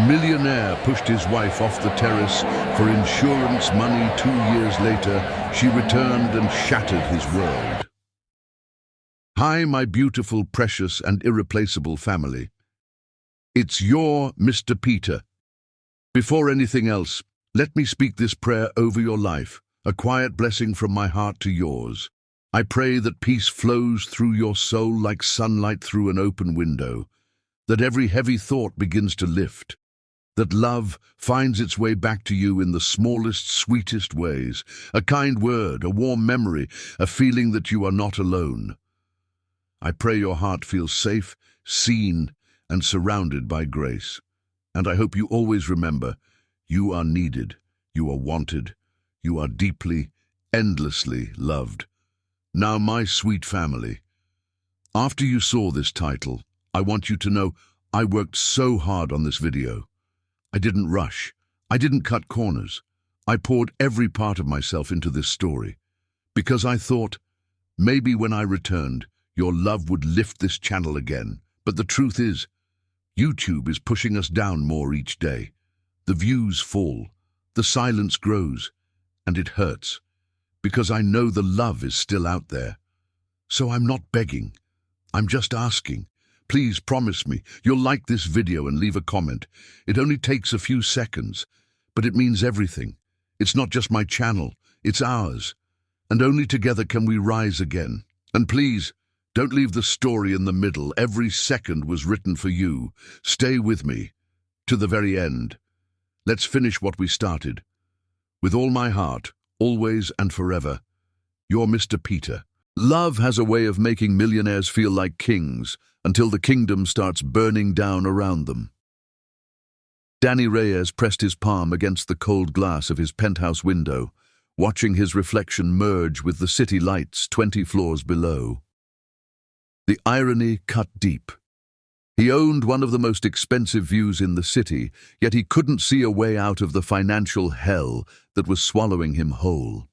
Millionaire pushed his wife off the terrace for insurance money. 2 years later, she returned and shattered his world. Hi, my beautiful, precious, and irreplaceable family. It's your Mr. Peter. Before anything else, let me speak this prayer over your life, a quiet blessing from my heart to yours. I pray that peace flows through your soul like sunlight through an open window, that every heavy thought begins to lift, that love finds its way back to you in the smallest, sweetest ways, a kind word, a warm memory, a feeling that you are not alone. I pray your heart feels safe, seen, and surrounded by grace. And I hope you always remember, you are needed, you are wanted, you are deeply, endlessly loved. Now, my sweet family, after you saw this title, I want you to know I worked so hard on this video. I didn't rush. I didn't cut corners. I poured every part of myself into this story because I thought maybe when I returned, your love would lift this channel again. But the truth is, YouTube is pushing us down more each day. The views fall, the silence grows, and it hurts because I know the love is still out there. So I'm not begging. I'm just asking. Please promise me you'll like this video and leave a comment. It only takes a few seconds, but it means everything. It's not just my channel, it's ours. And only together can we rise again. And please, don't leave the story in the middle. Every second was written for you. Stay with me to the very end. Let's finish what we started. With all my heart, always and forever, you're Mr. Peter. Love has a way of making millionaires feel like kings until the kingdom starts burning down around them. Teri Reyes pressed his palm against the cold glass of his penthouse window, watching his reflection merge with the city lights 20 floors below. The irony cut deep. He owned one of the most expensive views in the city, yet he couldn't see a way out of the financial hell that was swallowing him whole.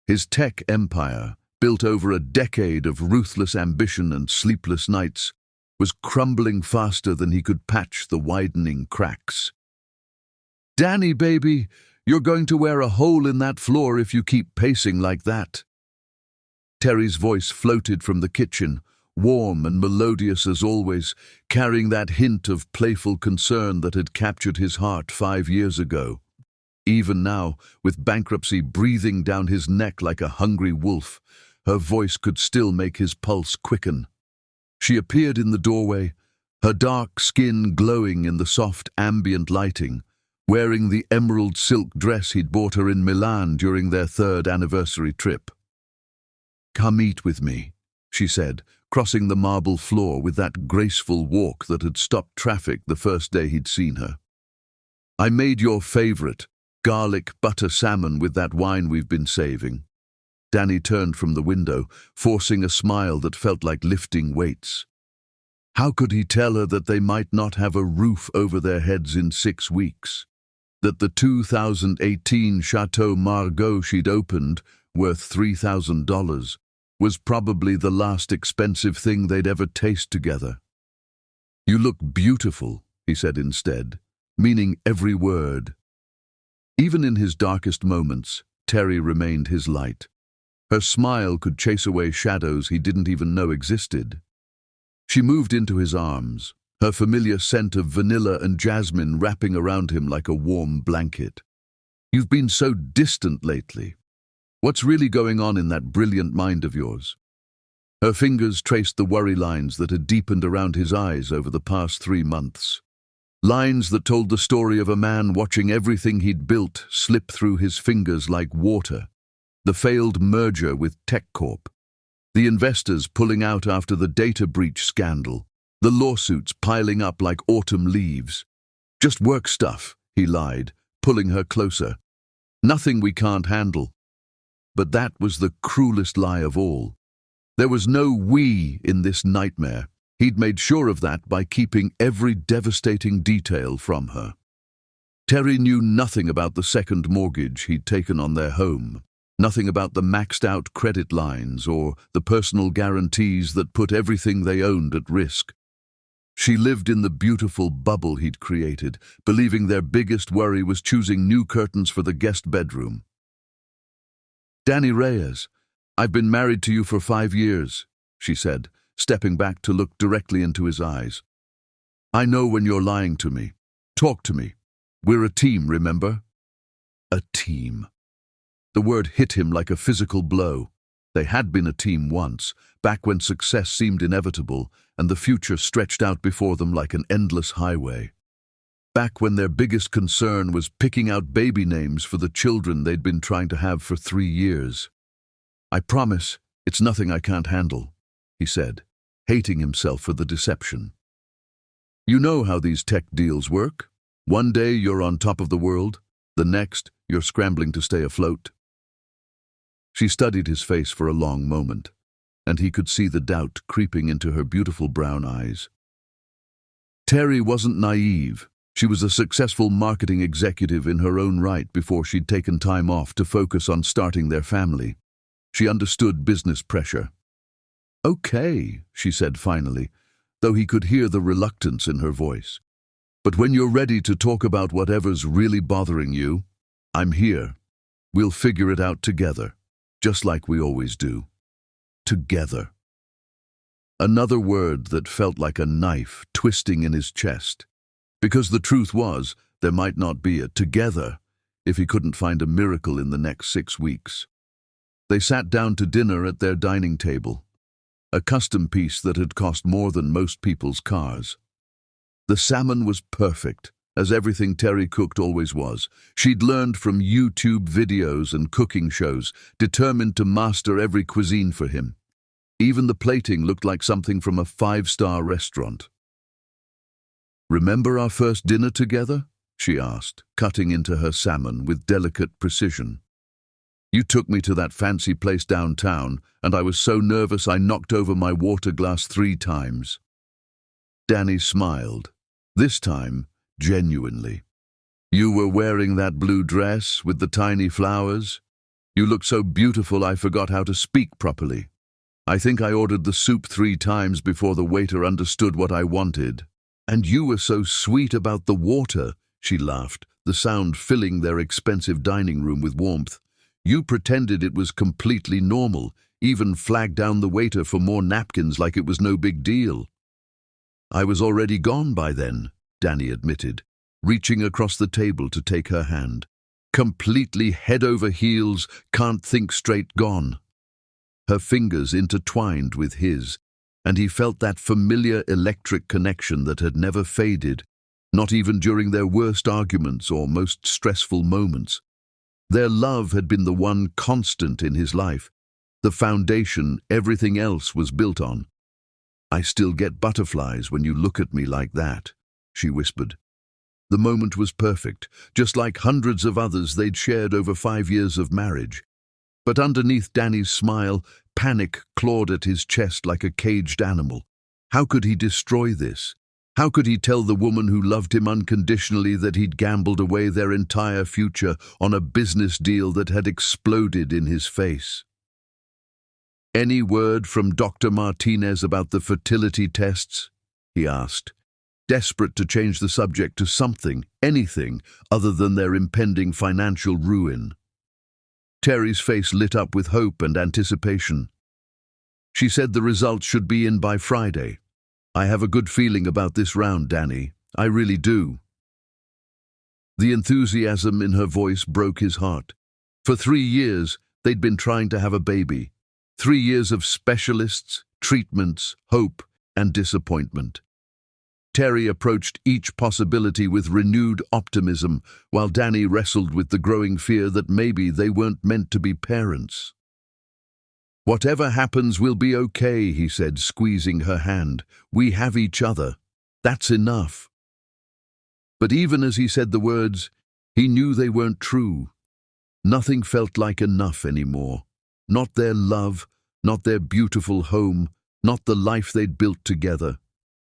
His tech empire, built over a decade of ruthless ambition and sleepless nights, was crumbling faster than he could patch the widening cracks. "Danny, baby, you're going to wear a hole in that floor if you keep pacing like that." Teri's voice floated from the kitchen, warm and melodious as always, carrying that hint of playful concern that had captured his heart 5 years ago. Even now, with bankruptcy breathing down his neck like a hungry wolf, her voice could still make his pulse quicken. She appeared in the doorway, her dark skin glowing in the soft ambient lighting, wearing the emerald silk dress he'd bought her in Milan during their 3rd anniversary trip. "Come eat with me," she said, crossing the marble floor with that graceful walk that had stopped traffic the first day he'd seen her. "I made your favorite, garlic butter salmon with that wine we've been saving." Danny turned from the window, forcing a smile that felt like lifting weights. How could he tell her that they might not have a roof over their heads in 6 weeks? That the 2018 Chateau Margaux she'd opened, worth $3,000, was probably the last expensive thing they'd ever taste together. "You look beautiful," he said instead, meaning every word. Even in his darkest moments, Teri remained his light. Her smile could chase away shadows he didn't even know existed. She moved into his arms, her familiar scent of vanilla and jasmine wrapping around him like a warm blanket. "You've been so distant lately. What's really going on in that brilliant mind of yours?" Her fingers traced the worry lines that had deepened around his eyes over the past 3 months. Lines that told the story of a man watching everything he'd built slip through his fingers like water. The failed merger with TechCorp, the investors pulling out after the data breach scandal, the lawsuits piling up like autumn leaves. "Just work stuff," he lied, pulling her closer. "Nothing we can't handle." But that was the cruelest lie of all. There was no we in this nightmare. He'd made sure of that by keeping every devastating detail from her. Teri knew nothing about the second mortgage he'd taken on their home, nothing about the maxed-out credit lines or the personal guarantees that put everything they owned at risk. She lived in the beautiful bubble he'd created, believing their biggest worry was choosing new curtains for the guest bedroom. "Teri Reyes, I've been married to you for 5 years," she said, stepping back to look directly into his eyes. "I know when you're lying to me. Talk to me. We're a team, remember?" A team. The word hit him like a physical blow. They had been a team once, back when success seemed inevitable and the future stretched out before them like an endless highway. Back when their biggest concern was picking out baby names for the children they'd been trying to have for 3 years. "I promise, it's nothing I can't handle," he said, hating himself for the deception. "You know how these tech deals work. One day you're on top of the world, the next you're scrambling to stay afloat." She studied his face for a long moment, and he could see the doubt creeping into her beautiful brown eyes. Teri wasn't naive. She was a successful marketing executive in her own right before she'd taken time off to focus on starting their family. She understood business pressure. "Okay," she said finally, though he could hear the reluctance in her voice. "But when you're ready to talk about whatever's really bothering you, I'm here. We'll figure it out together, just like we always do. Together." Another word that felt like a knife twisting in his chest. Because the truth was, there might not be a together if he couldn't find a miracle in the next 6 weeks. They sat down to dinner at their dining table, a custom piece that had cost more than most people's cars. The salmon was perfect, as everything Teri cooked always was. She'd learned from YouTube videos and cooking shows, determined to master every cuisine for him. Even the plating looked like something from a 5-star restaurant. "Remember our first dinner together?" she asked, cutting into her salmon with delicate precision. "You took me to that fancy place downtown, and I was so nervous I knocked over my water glass 3 times. Danny smiled, this time genuinely. "You were wearing that blue dress with the tiny flowers. You looked so beautiful I forgot how to speak properly. I think I ordered the soup 3 times before the waiter understood what I wanted. And you were so sweet about the water," she laughed, the sound filling their expensive dining room with warmth. "You pretended it was completely normal, even flagged down the waiter for more napkins like it was no big deal." "I was already gone by then," Danny admitted, reaching across the table to take her hand. "Completely head over heels, can't think straight gone." Her fingers intertwined with his, and he felt that familiar electric connection that had never faded, not even during their worst arguments or most stressful moments. Their love had been the one constant in his life, the foundation everything else was built on. "I still get butterflies when you look at me like that," she whispered. The moment was perfect, just like hundreds of others they'd shared over 5 years of marriage. But underneath Danny's smile, panic clawed at his chest like a caged animal. How could he destroy this? How could he tell the woman who loved him unconditionally that he'd gambled away their entire future on a business deal that had exploded in his face? "Any word from Dr. Martinez about the fertility tests?" he asked, desperate to change the subject to something, anything, other than their impending financial ruin. Teri's face lit up with hope and anticipation. "She said the results should be in by Friday. I have a good feeling about this round, Danny. I really do." The enthusiasm in her voice broke his heart. For 3 years, they'd been trying to have a baby. 3 years of specialists, treatments, hope, and disappointment. Teri approached each possibility with renewed optimism, while Danny wrestled with the growing fear that maybe they weren't meant to be parents. "Whatever happens will be okay," he said, squeezing her hand. "We have each other. That's enough." But even as he said the words, he knew they weren't true. Nothing felt like enough anymore. Not their love, not their beautiful home, not the life they'd built together.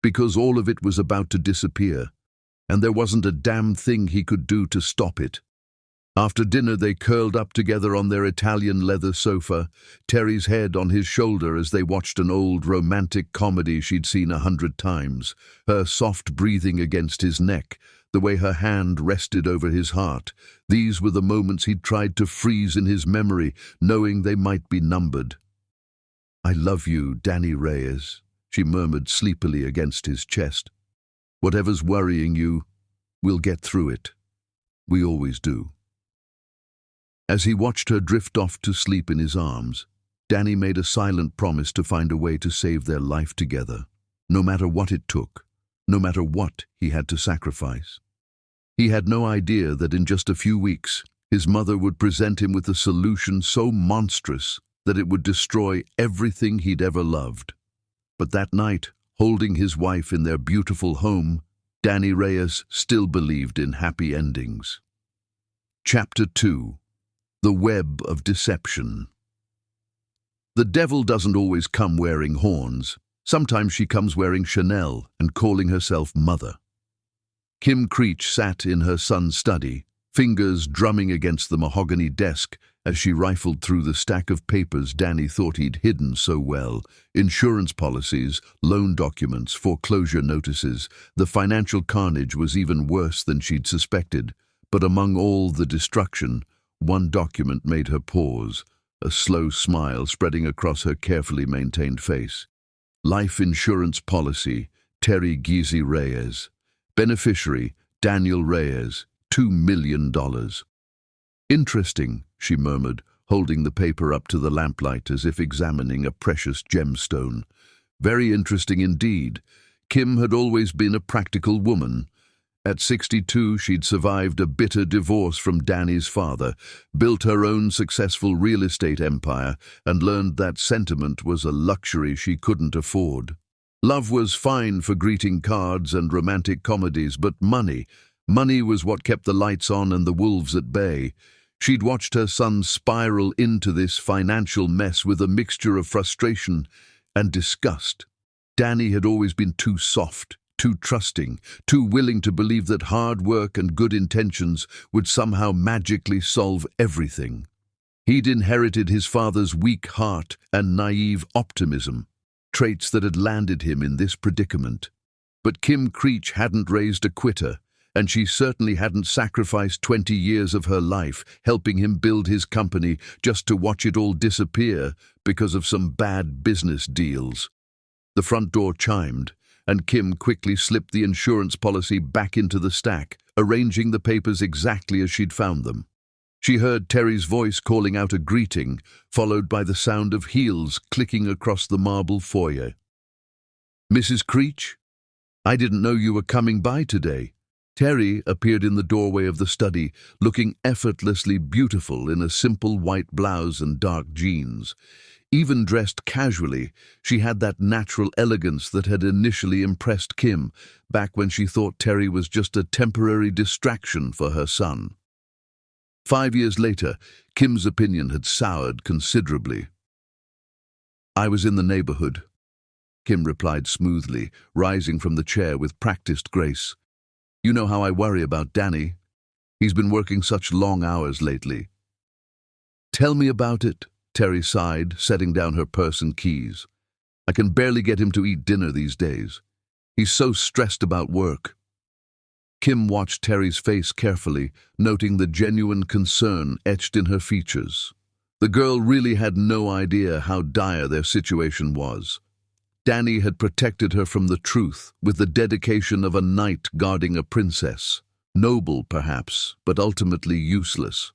Because all of it was about to disappear, and there wasn't a damn thing he could do to stop it. After dinner, they curled up together on their Italian leather sofa, Teri's head on his shoulder as they watched an old romantic comedy she'd seen 100 times, her soft breathing against his neck, the way her hand rested over his heart. These were the moments he'd tried to freeze in his memory, knowing they might be numbered. "I love you, Teri Reyes," she murmured sleepily against his chest. "Whatever's worrying you, we'll get through it. We always do." As he watched her drift off to sleep in his arms, Danny made a silent promise to find a way to save their life together, no matter what it took, no matter what he had to sacrifice. He had no idea that in just a few weeks, his mother would present him with a solution so monstrous that it would destroy everything he'd ever loved. But that night, holding his wife in their beautiful home, Teri Reyes still believed in happy endings. Chapter 2. The Web of Deception. The devil doesn't always come wearing horns. Sometimes she comes wearing Chanel and calling herself Mother. Kim Creech sat in her son's study, fingers drumming against the mahogany desk as she rifled through the stack of papers Danny thought he'd hidden so well. Insurance policies, loan documents, foreclosure notices. The financial carnage was even worse than she'd suspected. But among all the destruction, one document made her pause, a slow smile spreading across her carefully maintained face. Life insurance policy, Teri Reyes. Beneficiary, Daniel Reyes, $2 million. "Interesting," she murmured, holding the paper up to the lamplight as if examining a precious gemstone. "Very interesting indeed. Kim had always been a practical woman. At 62, she'd survived a bitter divorce from Danny's father, built her own successful real estate empire, and learned that sentiment was a luxury she couldn't afford. Love was fine for greeting cards and romantic comedies, but money was what kept the lights on and the wolves at bay. She'd watched her son spiral into this financial mess with a mixture of frustration and disgust. Danny had always been too soft, too trusting, too willing to believe that hard work and good intentions would somehow magically solve everything. He'd inherited his father's weak heart and naive optimism, traits that had landed him in this predicament. But Kim Creech hadn't raised a quitter, and she certainly hadn't sacrificed 20 years of her life helping him build his company just to watch it all disappear because of some bad business deals. The front door chimed, and Kim quickly slipped the insurance policy back into the stack, arranging the papers exactly as she'd found them. She heard Teri's voice calling out a greeting, followed by the sound of heels clicking across the marble foyer. "Mrs. Creech? I didn't know you were coming by today." Teri appeared in the doorway of the study, looking effortlessly beautiful in a simple white blouse and dark jeans. Even dressed casually, she had that natural elegance that had initially impressed Kim, back when she thought Teri was just a temporary distraction for her son. 5 years later, Kim's opinion had soured considerably. "I was in the neighborhood," Kim replied smoothly, rising from the chair with practiced grace. "You know how I worry about Danny. He's been working such long hours lately." "Tell me about it," Teri sighed, setting down her purse and keys. "I can barely get him to eat dinner these days. He's so stressed about work." Kim watched Teri's face carefully, noting the genuine concern etched in her features. The girl really had no idea how dire their situation was. Danny had protected her from the truth with the dedication of a knight guarding a princess. Noble, perhaps, but ultimately useless.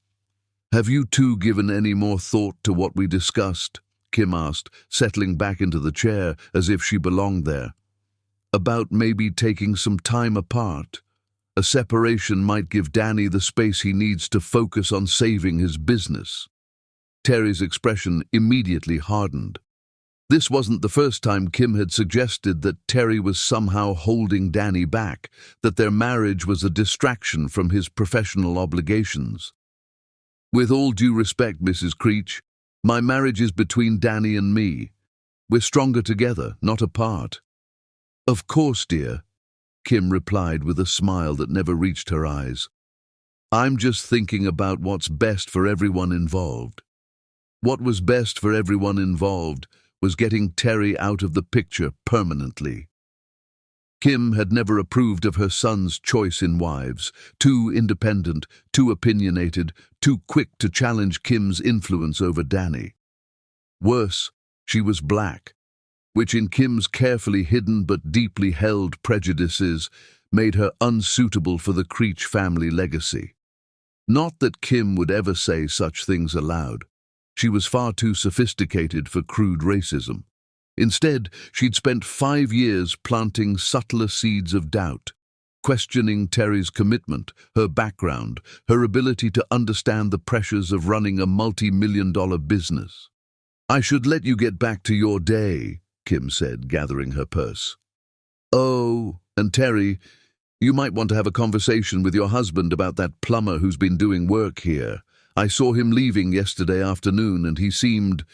"Have you two given any more thought to what we discussed?" Kim asked, settling back into the chair as if she belonged there. "About maybe taking some time apart. A separation might give Danny the space he needs to focus on saving his business." Teri's expression immediately hardened. This wasn't the first time Kim had suggested that Teri was somehow holding Danny back, that their marriage was a distraction from his professional obligations. "With all due respect, Mrs. Creech, my marriage is between Danny and me. We're stronger together, not apart." "Of course, dear," Kim replied with a smile that never reached her eyes. I'm just thinking about what's best for everyone involved. What was best for everyone involved was getting Teri out of the picture permanently. Kim had never approved of her son's choice in wives, too independent, too opinionated, too quick to challenge Kim's influence over Danny. Worse, she was black, which in Kim's carefully hidden but deeply held prejudices made her unsuitable for the Creech family legacy. Not that Kim would ever say such things aloud. She was far too sophisticated for crude racism. Instead, she'd spent 5 years planting subtler seeds of doubt, questioning Teri's commitment, her background, her ability to understand the pressures of running a multi-million-dollar business. "I should let you get back to your day," Kim said, gathering her purse. "Oh, and Teri, you might want to have a conversation with your husband about that plumber who's been doing work here. I saw him leaving yesterday afternoon and he seemed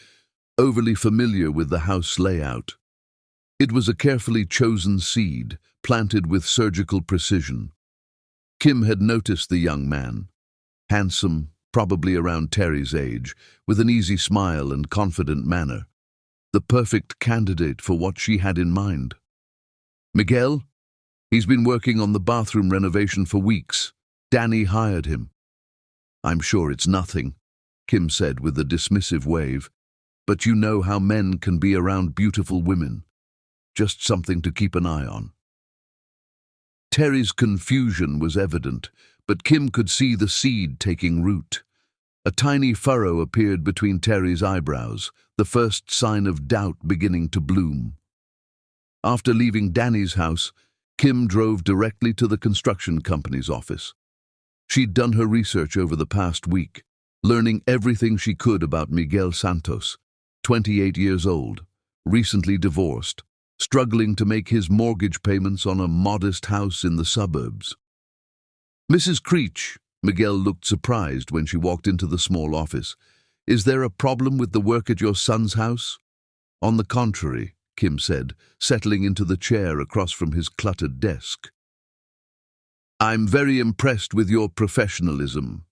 overly familiar with the house layout." It was a carefully chosen seed, planted with surgical precision. Kim had noticed the young man, handsome, probably around Teri's age, with an easy smile and confident manner, the perfect candidate for what she had in mind. "Miguel? He's been working on the bathroom renovation for weeks. Danny hired him." "I'm sure it's nothing," Kim said with a dismissive wave. "But you know how men can be around beautiful women. Just something to keep an eye on." Teri's confusion was evident, but Kim could see the seed taking root. A tiny furrow appeared between Teri's eyebrows, the first sign of doubt beginning to bloom. After leaving Danny's house, Kim drove directly to the construction company's office. She'd done her research over the past week, learning everything she could about Miguel Santos, 28 years old, recently divorced, struggling to make his mortgage payments on a modest house in the suburbs. "Mrs. Creech," Miguel looked surprised when she walked into the small office. "Is there a problem with the work at your son's house?" "On the contrary," Kim said, settling into the chair across from his cluttered desk. "I'm very impressed with your professionalism.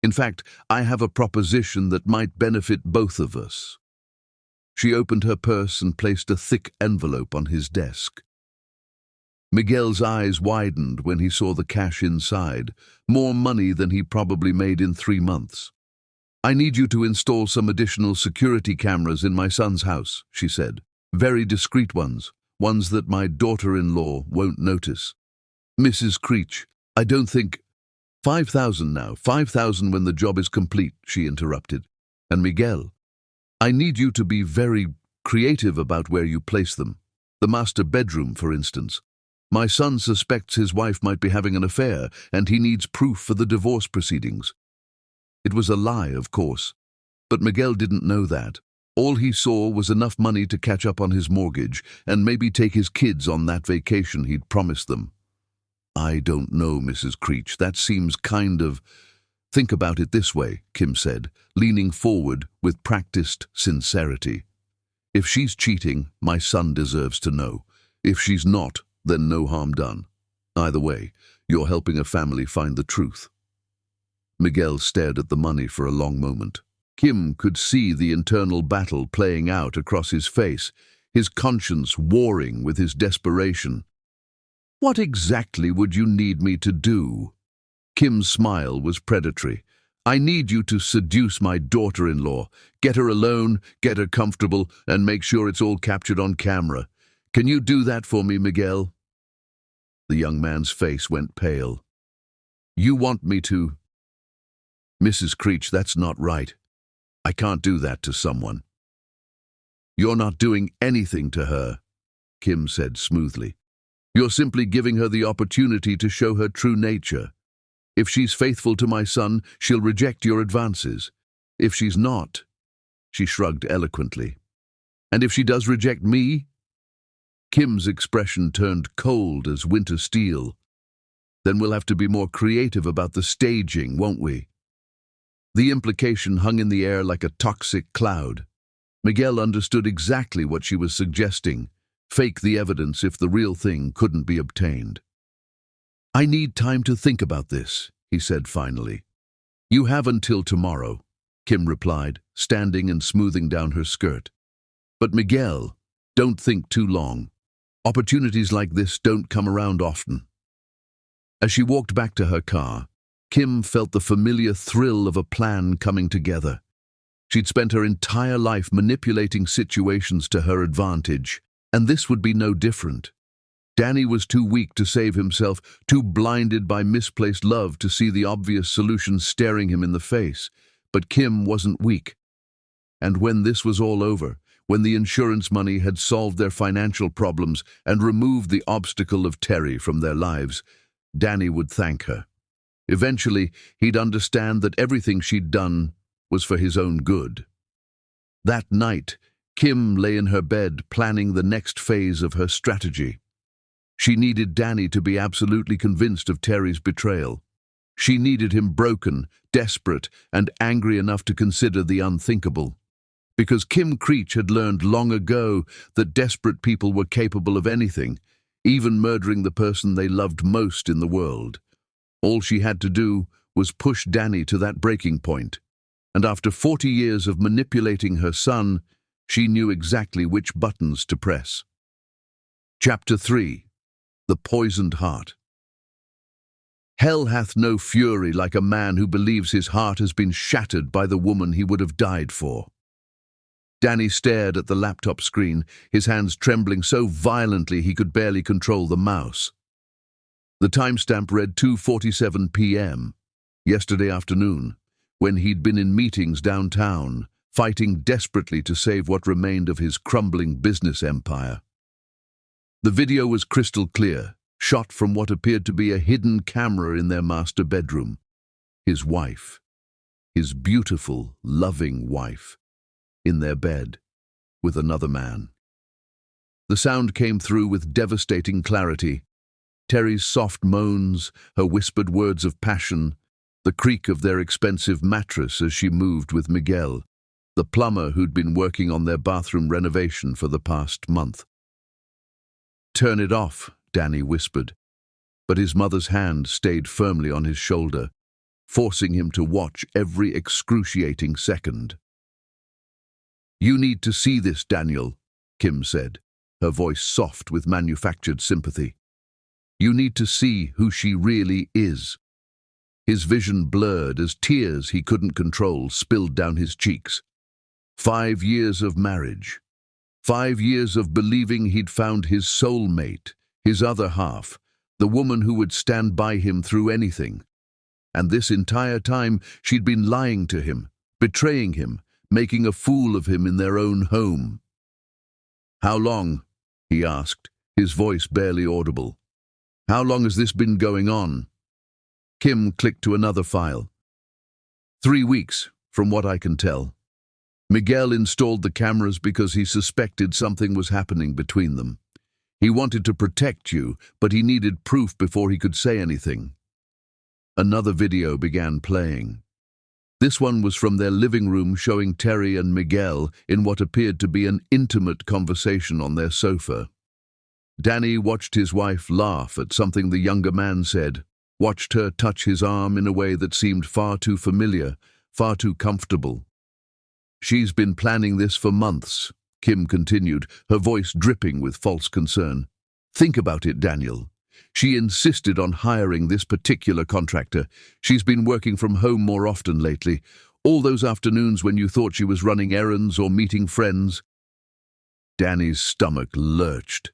In fact, I have a proposition that might benefit both of us." She opened her purse and placed a thick envelope on his desk. Miguel's eyes widened when he saw the cash inside, more money than he probably made in 3 months. "I need you to install some additional security cameras in my son's house," she said. "Very discreet ones that my daughter-in-law won't notice." "Mrs. Creech, I don't think—" "5,000 now, 5,000 when the job is complete," she interrupted. "And Miguel, I need you to be very creative about where you place them. The master bedroom, for instance. My son suspects his wife might be having an affair, and he needs proof for the divorce proceedings." It was a lie, of course, but Miguel didn't know that. All he saw was enough money to catch up on his mortgage and maybe take his kids on that vacation he'd promised them. "I don't know, Mrs. Creech, that seems kind of—" "Think about it this way," Kim said, leaning forward with practiced sincerity. "If she's cheating, my son deserves to know. If she's not, then no harm done. Either way, you're helping a family find the truth." Miguel stared at the money for a long moment. Kim could see the internal battle playing out across his face, his conscience warring with his desperation. "What exactly would you need me to do?" Kim's smile was predatory. "I need you to seduce my daughter-in-law, get her alone, get her comfortable, and make sure it's all captured on camera. Can you do that for me, Miguel?" The young man's face went pale. "You want me to—" "Mrs. Creech, that's not right. I can't do that to someone." "You're not doing anything to her," Kim said smoothly. "You're simply giving her the opportunity to show her true nature. If she's faithful to my son, she'll reject your advances. If she's not—" she shrugged eloquently. "And if she does reject me?" Kim's expression turned cold as winter steel. "Then we'll have to be more creative about the staging, won't we?" The implication hung in the air like a toxic cloud. Miguel understood exactly what she was suggesting. Fake the evidence if the real thing couldn't be obtained. "I need time to think about this," he said finally. You have until tomorrow, Kim replied, standing and smoothing down her skirt. But Miguel, don't think too long. Opportunities like this don't come around often. As she walked back to her car, Kim felt the familiar thrill of a plan coming together. She'd spent her entire life manipulating situations to her advantage, and this would be no different. Danny was too weak to save himself, too blinded by misplaced love to see the obvious solution staring him in the face. But Kim wasn't weak. And when this was all over, when the insurance money had solved their financial problems and removed the obstacle of Teri from their lives, Danny would thank her. Eventually, he'd understand that everything she'd done was for his own good. That night, Kim lay in her bed planning the next phase of her strategy. She needed Danny to be absolutely convinced of Teri's betrayal. She needed him broken, desperate, and angry enough to consider the unthinkable. Because Kim Creech had learned long ago that desperate people were capable of anything, even murdering the person they loved most in the world. All she had to do was push Danny to that breaking point. And after 40 years of manipulating her son, she knew exactly which buttons to press. Chapter 3. The Poisoned Heart. Hell hath no fury like a man who believes his heart has been shattered by the woman he would have died for. Danny stared at the laptop screen, his hands trembling so violently he could barely control the mouse. The timestamp read 2:47 p.m., yesterday afternoon, when he'd been in meetings downtown, fighting desperately to save what remained of his crumbling business empire. The video was crystal clear, shot from what appeared to be a hidden camera in their master bedroom. His wife, his beautiful, loving wife, in their bed, with another man. The sound came through with devastating clarity. Teri's soft moans, her whispered words of passion, the creak of their expensive mattress as she moved with Miguel, the plumber who'd been working on their bathroom renovation for the past month. Turn it off, Danny whispered, but his mother's hand stayed firmly on his shoulder, forcing him to watch every excruciating second. You need to see this, Daniel, Kim said, her voice soft with manufactured sympathy. You need to see who she really is. His vision blurred as tears he couldn't control spilled down his cheeks. 5 years of marriage. 5 years of believing he'd found his soulmate, his other half, the woman who would stand by him through anything. And this entire time she'd been lying to him, betraying him, making a fool of him in their own home. How long? He asked, his voice barely audible. How long has this been going on? Kim clicked to another file. 3 weeks, from what I can tell. Miguel installed the cameras because he suspected something was happening between them. He wanted to protect you, but he needed proof before he could say anything. Another video began playing. This one was from their living room, showing Teri and Miguel in what appeared to be an intimate conversation on their sofa. Danny watched his wife laugh at something the younger man said, watched her touch his arm in a way that seemed far too familiar, far too comfortable. She's been planning this for months, Kim continued, her voice dripping with false concern. Think about it, Daniel. She insisted on hiring this particular contractor. She's been working from home more often lately. All those afternoons when you thought she was running errands or meeting friends. Danny's stomach lurched.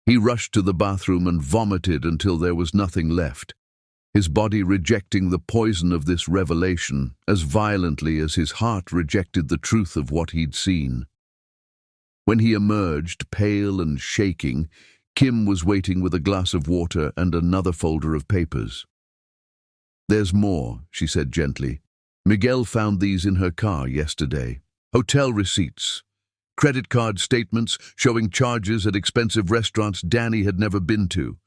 He rushed to the bathroom and vomited until there was nothing left, his body rejecting the poison of this revelation as violently as his heart rejected the truth of what he'd seen. When he emerged, pale and shaking, Kim was waiting with a glass of water and another folder of papers. There's more, she said gently. Miguel found these in her car yesterday. Hotel receipts, credit card statements showing charges at expensive restaurants Danny had never been to.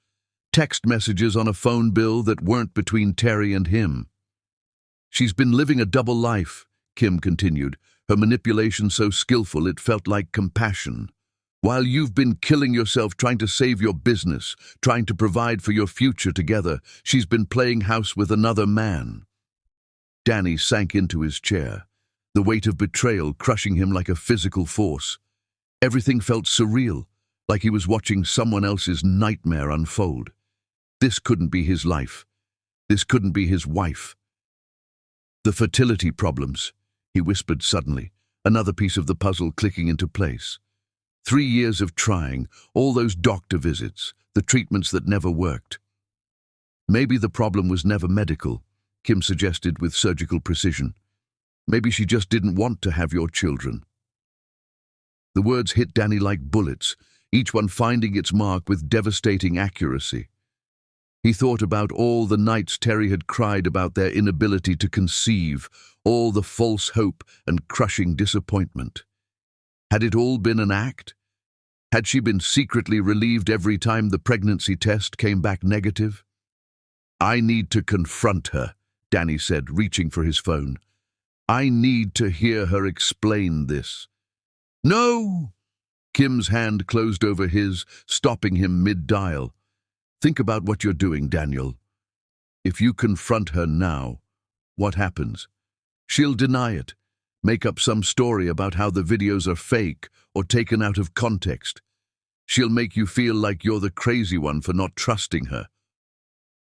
Text messages on a phone bill that weren't between Teri and him. She's been living a double life, Kim continued, her manipulation so skillful it felt like compassion. While you've been killing yourself trying to save your business, trying to provide for your future together, she's been playing house with another man. Danny sank into his chair, the weight of betrayal crushing him like a physical force. Everything felt surreal, like he was watching someone else's nightmare unfold. This couldn't be his life. This couldn't be his wife. The fertility problems, he whispered suddenly, another piece of the puzzle clicking into place. 3 years of trying, all those doctor visits, the treatments that never worked. Maybe the problem was never medical, Kim suggested with surgical precision. Maybe she just didn't want to have your children. The words hit Danny like bullets, each one finding its mark with devastating accuracy. He thought about all the nights Teri had cried about their inability to conceive, all the false hope and crushing disappointment. Had it all been an act? Had she been secretly relieved every time the pregnancy test came back negative? I need to confront her, Danny said, reaching for his phone. I need to hear her explain this. No! Kim's hand closed over his, stopping him mid-dial. Think about what you're doing, Daniel. If you confront her now, what happens? She'll deny it, make up some story about how the videos are fake or taken out of context. She'll make you feel like you're the crazy one for not trusting her.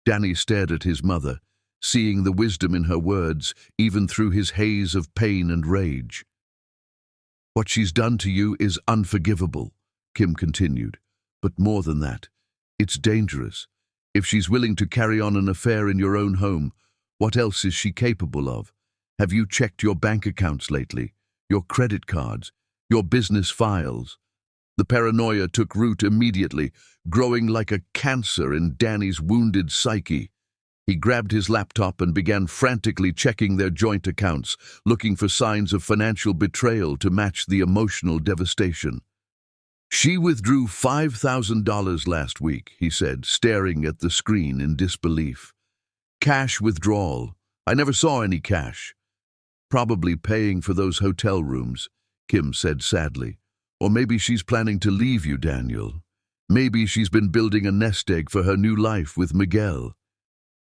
Danny stared at his mother, seeing the wisdom in her words, even through his haze of pain and rage. What she's done to you is unforgivable, Kim continued. But more than that, it's dangerous. If she's willing to carry on an affair in your own home, what else is she capable of? Have you checked your bank accounts lately? Your credit cards? Your business files? The paranoia took root immediately, growing like a cancer in Danny's wounded psyche. He grabbed his laptop and began frantically checking their joint accounts, looking for signs of financial betrayal to match the emotional devastation. She withdrew $5,000 last week, he said, staring at the screen in disbelief. Cash withdrawal. I never saw any cash. Probably paying for those hotel rooms, Kim said sadly. Or maybe she's planning to leave you, Daniel. Maybe she's been building a nest egg for her new life with Miguel.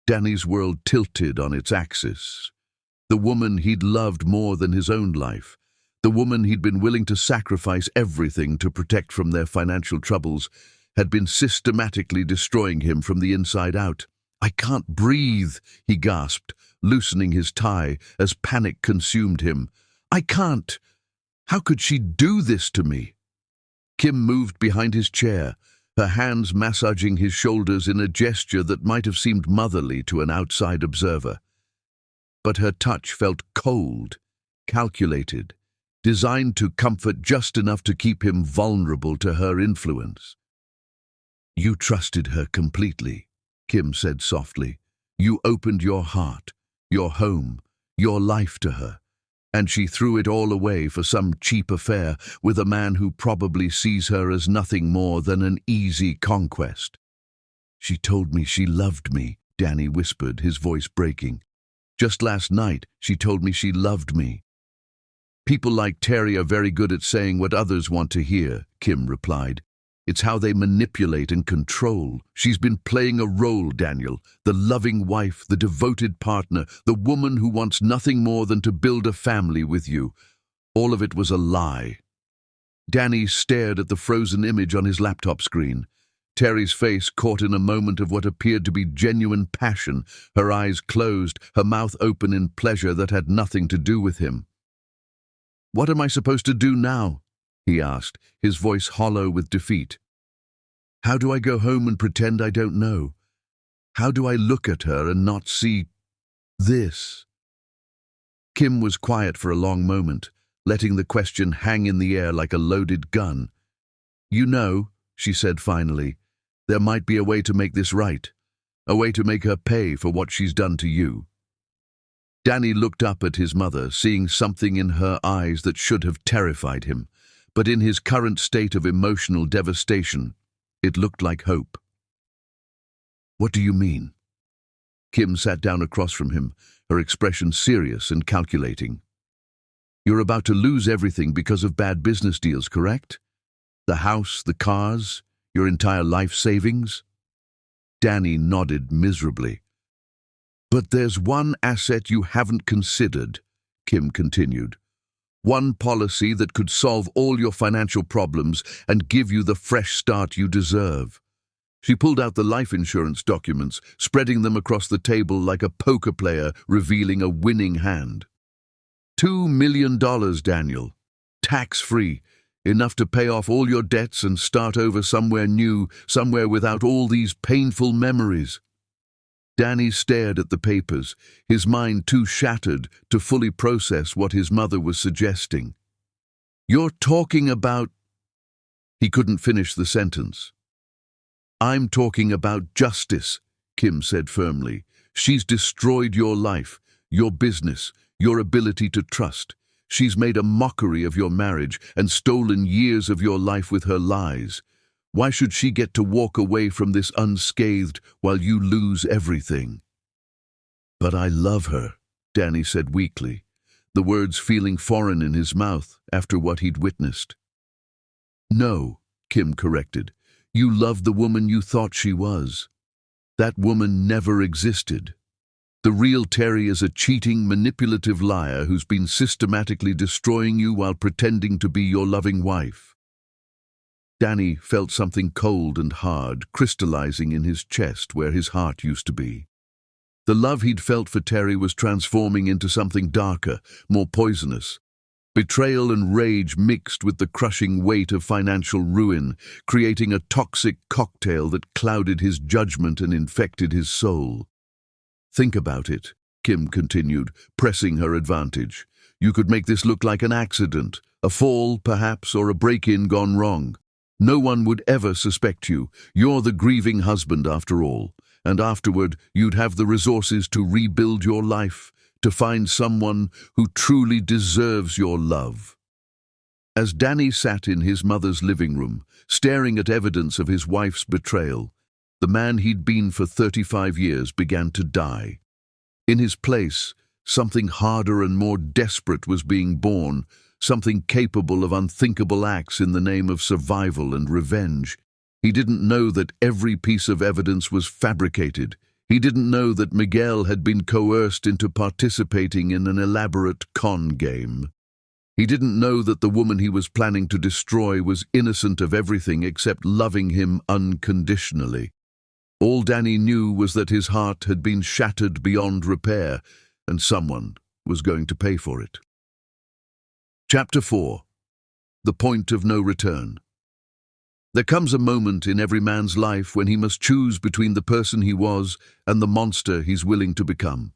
Danny's world tilted on its axis. The woman he'd loved more than his own life, the woman he'd been willing to sacrifice everything to protect from their financial troubles, had been systematically destroying him from the inside out. I can't breathe, he gasped, loosening his tie as panic consumed him. I can't. How could she do this to me? Kim moved behind his chair, her hands massaging his shoulders in a gesture that might have seemed motherly to an outside observer. But her touch felt cold, calculated, designed to comfort just enough to keep him vulnerable to her influence. You trusted her completely, Kim said softly. You opened your heart, your home, your life to her. And she threw it all away for some cheap affair with a man who probably sees her as nothing more than an easy conquest. She told me she loved me, Danny whispered, his voice breaking. Just last night, she told me she loved me. People like Teri are very good at saying what others want to hear, Kim replied. It's how they manipulate and control. She's been playing a role, Daniel, the loving wife, the devoted partner, the woman who wants nothing more than to build a family with you. All of it was a lie. Danny stared at the frozen image on his laptop screen. Teri's face caught in a moment of what appeared to be genuine passion, her eyes closed, her mouth open in pleasure that had nothing to do with him. What am I supposed to do now? He asked, his voice hollow with defeat. How do I go home and pretend I don't know? How do I look at her and not see this? Kim was quiet for a long moment, letting the question hang in the air like a loaded gun. You know, she said finally, there might be a way to make this right, a way to make her pay for what she's done to you. Danny looked up at his mother, seeing something in her eyes that should have terrified him. But in his current state of emotional devastation, it looked like hope. What do you mean? Kim sat down across from him, her expression serious and calculating. You're about to lose everything because of bad business deals, correct? The house, the cars, your entire life savings? Danny nodded miserably. But there's one asset you haven't considered, Kim continued. One policy that could solve all your financial problems and give you the fresh start you deserve. She pulled out the life insurance documents, spreading them across the table like a poker player revealing a winning hand. $2 million, Daniel. Tax-free. Enough to pay off all your debts and start over somewhere new, somewhere without all these painful memories. Danny stared at the papers, his mind too shattered to fully process what his mother was suggesting. You're talking about... He couldn't finish the sentence. I'm talking about justice, Kim said firmly. She's destroyed your life, your business, your ability to trust. She's made a mockery of your marriage and stolen years of your life with her lies. Why should she get to walk away from this unscathed while you lose everything? But I love her, Danny said weakly, the words feeling foreign in his mouth after what he'd witnessed. No, Kim corrected. You love the woman you thought she was. That woman never existed. The real Teri is a cheating, manipulative liar who's been systematically destroying you while pretending to be your loving wife. Danny felt something cold and hard crystallizing in his chest where his heart used to be. The love he'd felt for Teri was transforming into something darker, more poisonous. Betrayal and rage mixed with the crushing weight of financial ruin, creating a toxic cocktail that clouded his judgment and infected his soul. Think about it, Kim continued, pressing her advantage. You could make this look like an accident, a fall, perhaps, or a break-in gone wrong. No one would ever suspect you. You're the grieving husband, after all. And afterward, you'd have the resources to rebuild your life, to find someone who truly deserves your love. As Danny sat in his mother's living room, staring at evidence of his wife's betrayal, the man he'd been for 35 years began to die. In his place, something harder and more desperate was being born, something capable of unthinkable acts in the name of survival and revenge. He didn't know that every piece of evidence was fabricated. He didn't know that Miguel had been coerced into participating in an elaborate con game. He didn't know that the woman he was planning to destroy was innocent of everything except loving him unconditionally. All Danny knew was that his heart had been shattered beyond repair, and someone was going to pay for it. Chapter 4. The Point of No Return. There comes a moment in every man's life when he must choose between the person he was and the monster he's willing to become.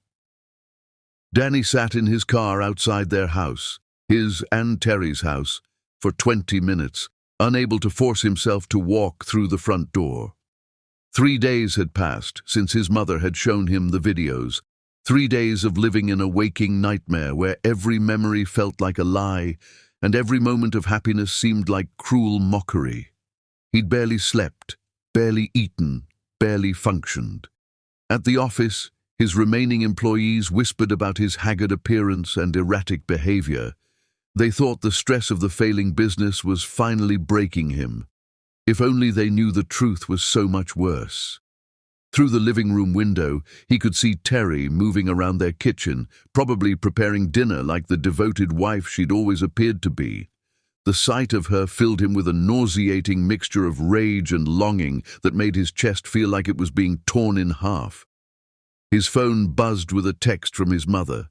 Danny sat in his car outside their house, his and Teri's house, for 20 minutes, unable to force himself to walk through the front door. 3 days had passed since his mother had shown him the videos, 3 days of living in a waking nightmare where every memory felt like a lie and every moment of happiness seemed like cruel mockery. He'd barely slept, barely eaten, barely functioned. At the office, his remaining employees whispered about his haggard appearance and erratic behavior. They thought the stress of the failing business was finally breaking him. If only they knew the truth was so much worse. Through the living room window, he could see Teri moving around their kitchen, probably preparing dinner like the devoted wife she'd always appeared to be. The sight of her filled him with a nauseating mixture of rage and longing that made his chest feel like it was being torn in half. His phone buzzed with a text from his mother.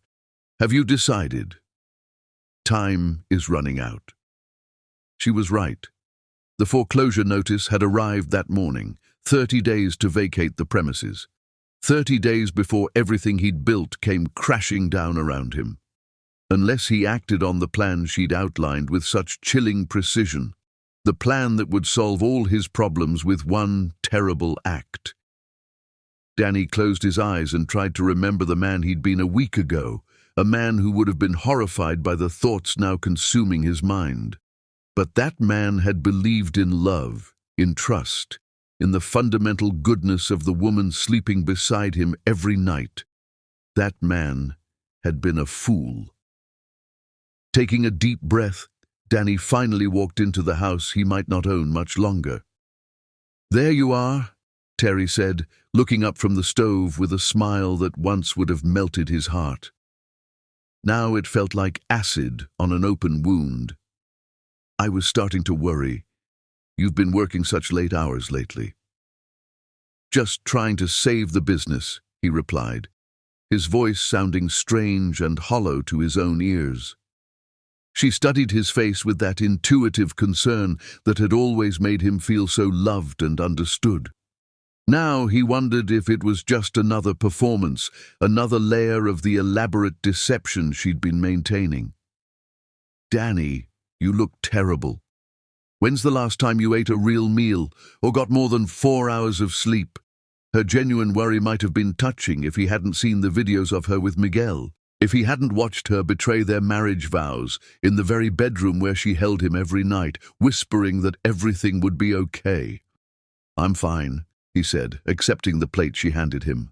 "Have you decided? Time is running out." She was right. The foreclosure notice had arrived that morning, 30 days to vacate the premises. 30 days before everything he'd built came crashing down around him. Unless he acted on the plan she'd outlined with such chilling precision, the plan that would solve all his problems with one terrible act. Danny closed his eyes and tried to remember the man he'd been a week ago, a man who would have been horrified by the thoughts now consuming his mind. But that man had believed in love, in trust, in the fundamental goodness of the woman sleeping beside him every night. That man had been a fool. Taking a deep breath, Danny finally walked into the house he might not own much longer. "There you are," Teri said, looking up from the stove with a smile that once would have melted his heart. Now it felt like acid on an open wound. "I was starting to worry. You've been working such late hours lately." "Just trying to save the business," he replied, his voice sounding strange and hollow to his own ears. She studied his face with that intuitive concern that had always made him feel so loved and understood. Now he wondered if it was just another performance, another layer of the elaborate deception she'd been maintaining. "Danny, you look terrible. When's the last time you ate a real meal or got more than 4 hours of sleep?" Her genuine worry might have been touching if he hadn't seen the videos of her with Miguel, if he hadn't watched her betray their marriage vows in the very bedroom where she held him every night, whispering that everything would be okay. "I'm fine," he said, accepting the plate she handed him.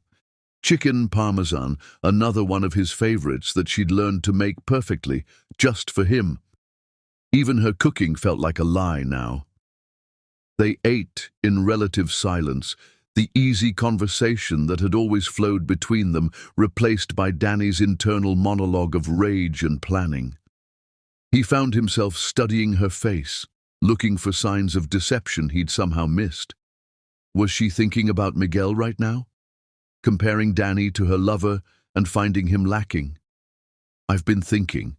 Chicken parmesan, another one of his favorites that she'd learned to make perfectly, just for him. Even her cooking felt like a lie now. They ate in relative silence, the easy conversation that had always flowed between them, replaced by Danny's internal monologue of rage and planning. He found himself studying her face, looking for signs of deception he'd somehow missed. Was she thinking about Miguel right now? Comparing Danny to her lover and finding him lacking? "I've been thinking,"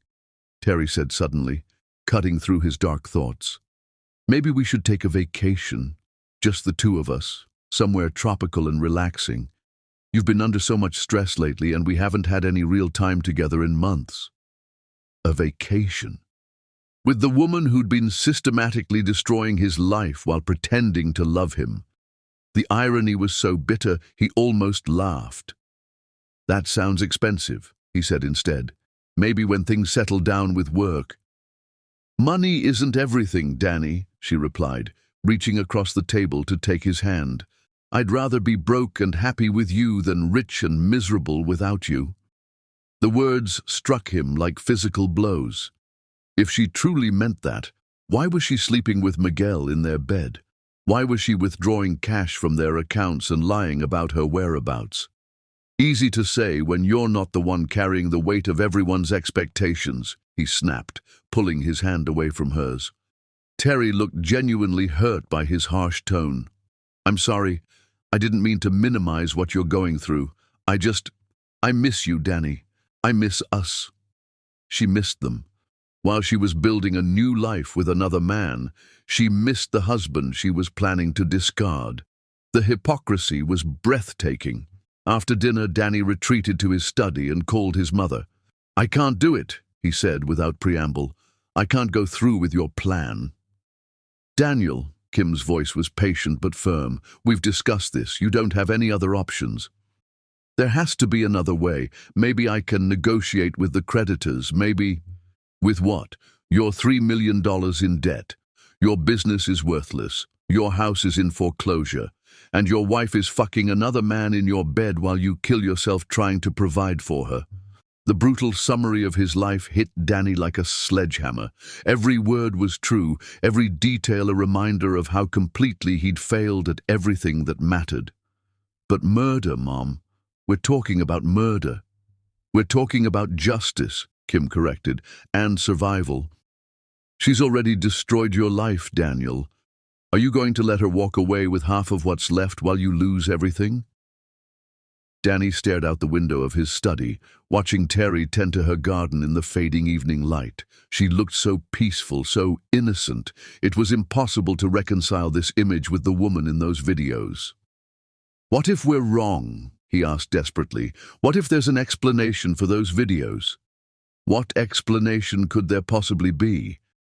Teri said suddenly, cutting through his dark thoughts. "Maybe we should take a vacation, just the two of us, somewhere tropical and relaxing. You've been under so much stress lately and we haven't had any real time together in months." A vacation? With the woman who'd been systematically destroying his life while pretending to love him. The irony was so bitter he almost laughed. "That sounds expensive," he said instead. "Maybe when things settle down with work." "Money isn't everything, Danny," she replied, reaching across the table to take his hand. "I'd rather be broke and happy with you than rich and miserable without you." The words struck him like physical blows. If she truly meant that, why was she sleeping with Miguel in their bed? Why was she withdrawing cash from their accounts and lying about her whereabouts? "Easy to say when you're not the one carrying the weight of everyone's expectations," he snapped, pulling his hand away from hers. Teri looked genuinely hurt by his harsh tone. "I'm sorry. I didn't mean to minimize what you're going through. I miss you, Danny. I miss us." She missed them. While she was building a new life with another man, she missed the husband she was planning to discard. The hypocrisy was breathtaking. After dinner, Danny retreated to his study and called his mother. "I can't do it," he said without preamble. "I can't go through with your plan." "Daniel," Kim's voice was patient but firm, "we've discussed this. You don't have any other options." "There has to be another way. Maybe I can negotiate with the creditors, maybe—" "With what? You're $3 million in debt. Your business is worthless. Your house is in foreclosure. And your wife is fucking another man in your bed while you kill yourself trying to provide for her." The brutal summary of his life hit Danny like a sledgehammer. Every word was true, every detail a reminder of how completely he'd failed at everything that mattered. "But murder, Mom. We're talking about murder." "We're talking about justice," Kim corrected, "and survival." "She's already destroyed your life, Daniel. Are you going to let her walk away with half of what's left while you lose everything?" Danny stared out the window of his study, watching Teri tend to her garden in the fading evening light. She looked so peaceful, so innocent. It was impossible to reconcile this image with the woman in those videos. "What if we're wrong?" he asked desperately. "What if there's an explanation for those videos?" "What explanation could there possibly be?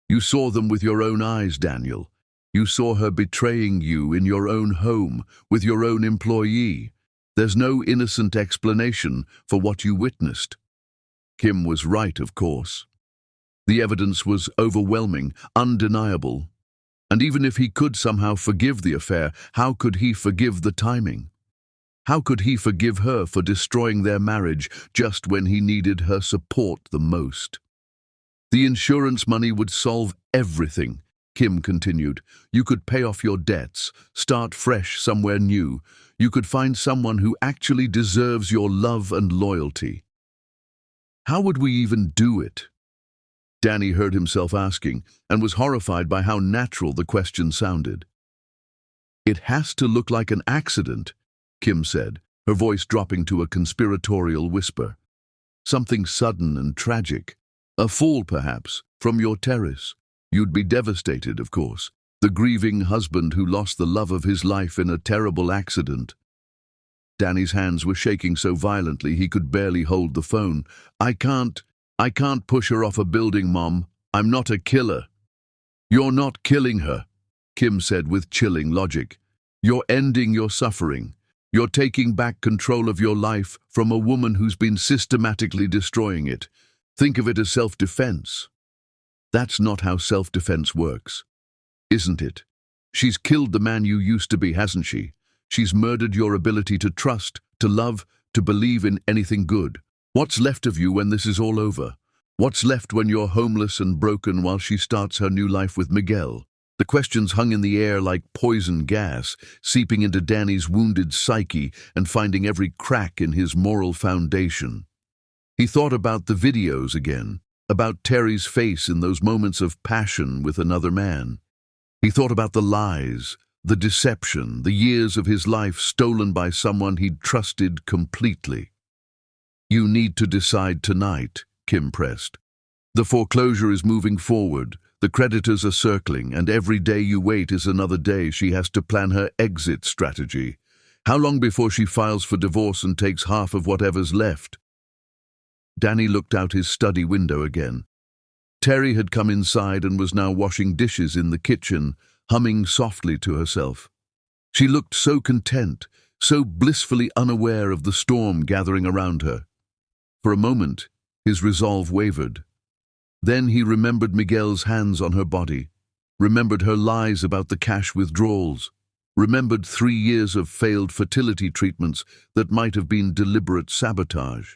You saw them with your own eyes, Daniel. You saw her betraying you in your own home, with your own employee. There's no innocent explanation for what you witnessed." Kim was right, of course. The evidence was overwhelming, undeniable. And even if he could somehow forgive the affair, how could he forgive the timing? How could he forgive her for destroying their marriage just when he needed her support the most? The insurance money would solve everything, Kim continued. You could pay off your debts, start fresh somewhere new. You could find someone who actually deserves your love and loyalty. How would we even do it? Danny heard himself asking, and was horrified by how natural the question sounded. It has to look like an accident, Kim said, her voice dropping to a conspiratorial whisper. Something sudden and tragic. A fall, perhaps, from your terrace. You'd be devastated, of course. The grieving husband who lost the love of his life in a terrible accident. Danny's hands were shaking so violently he could barely hold the phone. I can't push her off a building, Mom. I'm not a killer. You're not killing her, Kim said with chilling logic. You're ending your suffering. You're taking back control of your life from a woman who's been systematically destroying it. Think of it as self-defense. That's not how self-defense works, isn't it? She's killed the man you used to be, hasn't she? She's murdered your ability to trust, to love, to believe in anything good. What's left of you when this is all over? What's left when you're homeless and broken while she starts her new life with Miguel? The questions hung in the air like poison gas, seeping into Danny's wounded psyche and finding every crack in his moral foundation. He thought about the videos again, about Teri's face in those moments of passion with another man. He thought about the lies, the deception, the years of his life stolen by someone he'd trusted completely. You need to decide tonight, Kim pressed. The foreclosure is moving forward, the creditors are circling, and every day you wait is another day she has to plan her exit strategy. How long before she files for divorce and takes half of whatever's left? Danny looked out his study window again. Teri had come inside and was now washing dishes in the kitchen, humming softly to herself. She looked so content, so blissfully unaware of the storm gathering around her. For a moment, his resolve wavered. Then he remembered Miguel's hands on her body, remembered her lies about the cash withdrawals, remembered 3 years of failed fertility treatments that might have been deliberate sabotage.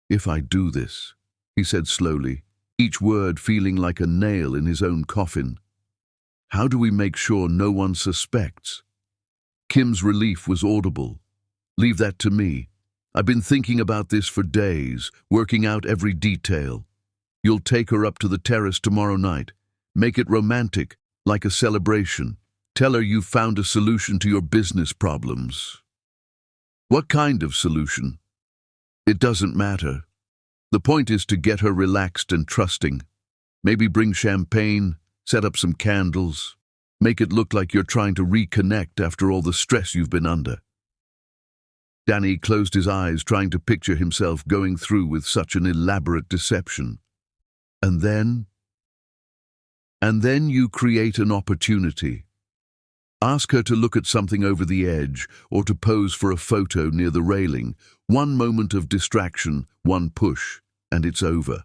If I do this, he said slowly, each word feeling like a nail in his own coffin. How do we make sure no one suspects? Kim's relief was audible. Leave that to me. I've been thinking about this for days, working out every detail. You'll take her up to the terrace tomorrow night. Make it romantic, like a celebration. Tell her you've found a solution to your business problems. What kind of solution? It doesn't matter. The point is to get her relaxed and trusting. Maybe bring champagne, set up some candles. Make it look like you're trying to reconnect after all the stress you've been under. Danny closed his eyes, trying to picture himself going through with such an elaborate deception. And then you create an opportunity. Ask her to look at something over the edge or to pose for a photo near the railing. One moment of distraction, one push, and it's over.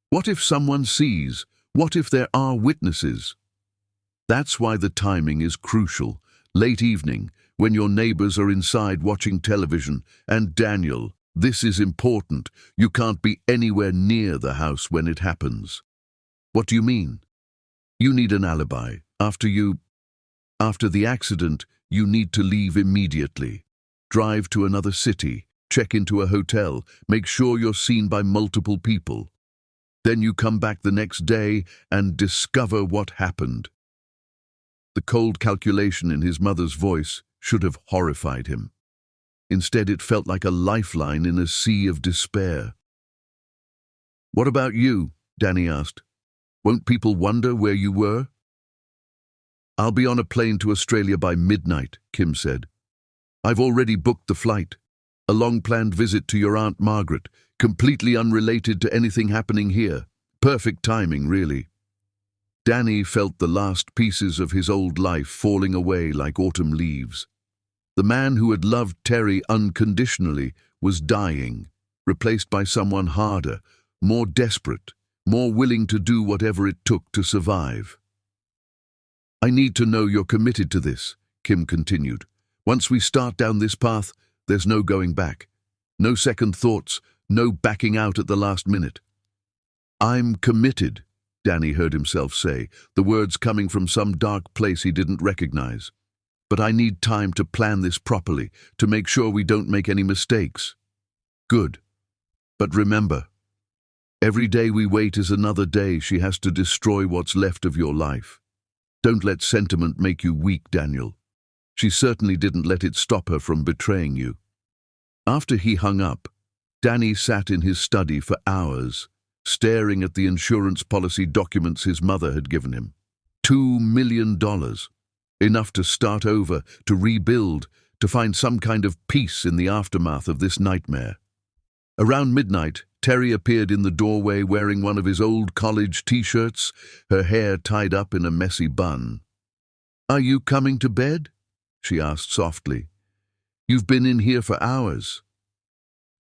What if someone sees? What if there are witnesses? That's why the timing is crucial. Late evening, when your neighbors are inside watching television. And Daniel, this is important. You can't be anywhere near the house when it happens. What do you mean? You need an alibi. After the accident, you need to leave immediately. Drive to another city, check into a hotel, make sure you're seen by multiple people. Then you come back the next day and discover what happened. The cold calculation in his mother's voice should have horrified him. Instead, it felt like a lifeline in a sea of despair. What about you? Danny asked. Won't people wonder where you were? I'll be on a plane to Australia by midnight, Kim said. I've already booked the flight. A long-planned visit to your Aunt Margaret, completely unrelated to anything happening here. Perfect timing, really. Danny felt the last pieces of his old life falling away like autumn leaves. The man who had loved Teri unconditionally was dying, replaced by someone harder, more desperate, more willing to do whatever it took to survive. I need to know you're committed to this, Kim continued. Once we start down this path, there's no going back. No second thoughts, no backing out at the last minute. "I'm committed," Danny heard himself say, the words coming from some dark place he didn't recognize. "But I need time to plan this properly, to make sure we don't make any mistakes." "Good. But remember, every day we wait is another day she has to destroy what's left of your life. Don't let sentiment make you weak, Daniel. She certainly didn't let it stop her from betraying you." After he hung up, Danny sat in his study for hours, staring at the insurance policy documents his mother had given him. $2 million. Enough to start over, to rebuild, to find some kind of peace in the aftermath of this nightmare. Around midnight, Teri appeared in the doorway wearing one of his old college t-shirts, her hair tied up in a messy bun. "Are you coming to bed?" she asked softly. "You've been in here for hours."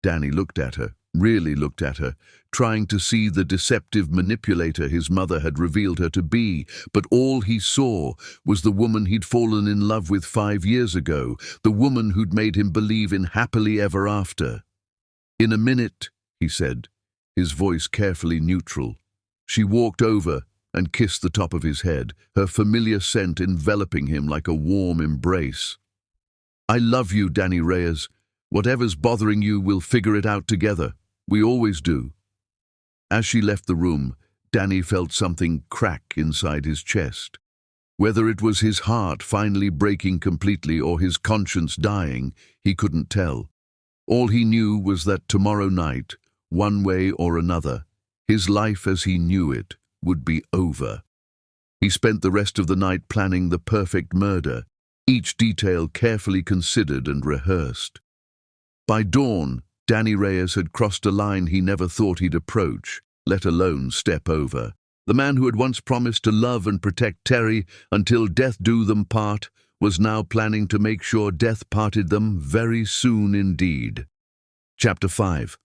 Danny looked at her, really looked at her, trying to see the deceptive manipulator his mother had revealed her to be, but all he saw was the woman he'd fallen in love with 5 years ago, the woman who'd made him believe in happily ever after. "In a minute," he said, his voice carefully neutral. She walked over and kissed the top of his head, her familiar scent enveloping him like a warm embrace. "I love you, Teri Reyes. Whatever's bothering you, we'll figure it out together. We always do." As she left the room, Danny felt something crack inside his chest. Whether it was his heart finally breaking completely or his conscience dying, he couldn't tell. All he knew was that tomorrow night, one way or another, his life as he knew it would be over. He spent the rest of the night planning the perfect murder, each detail carefully considered and rehearsed. By dawn, Teri Reyes had crossed a line he never thought he'd approach, let alone step over. The man who had once promised to love and protect Teri until death do them part was now planning to make sure death parted them very soon indeed. Chapter 5.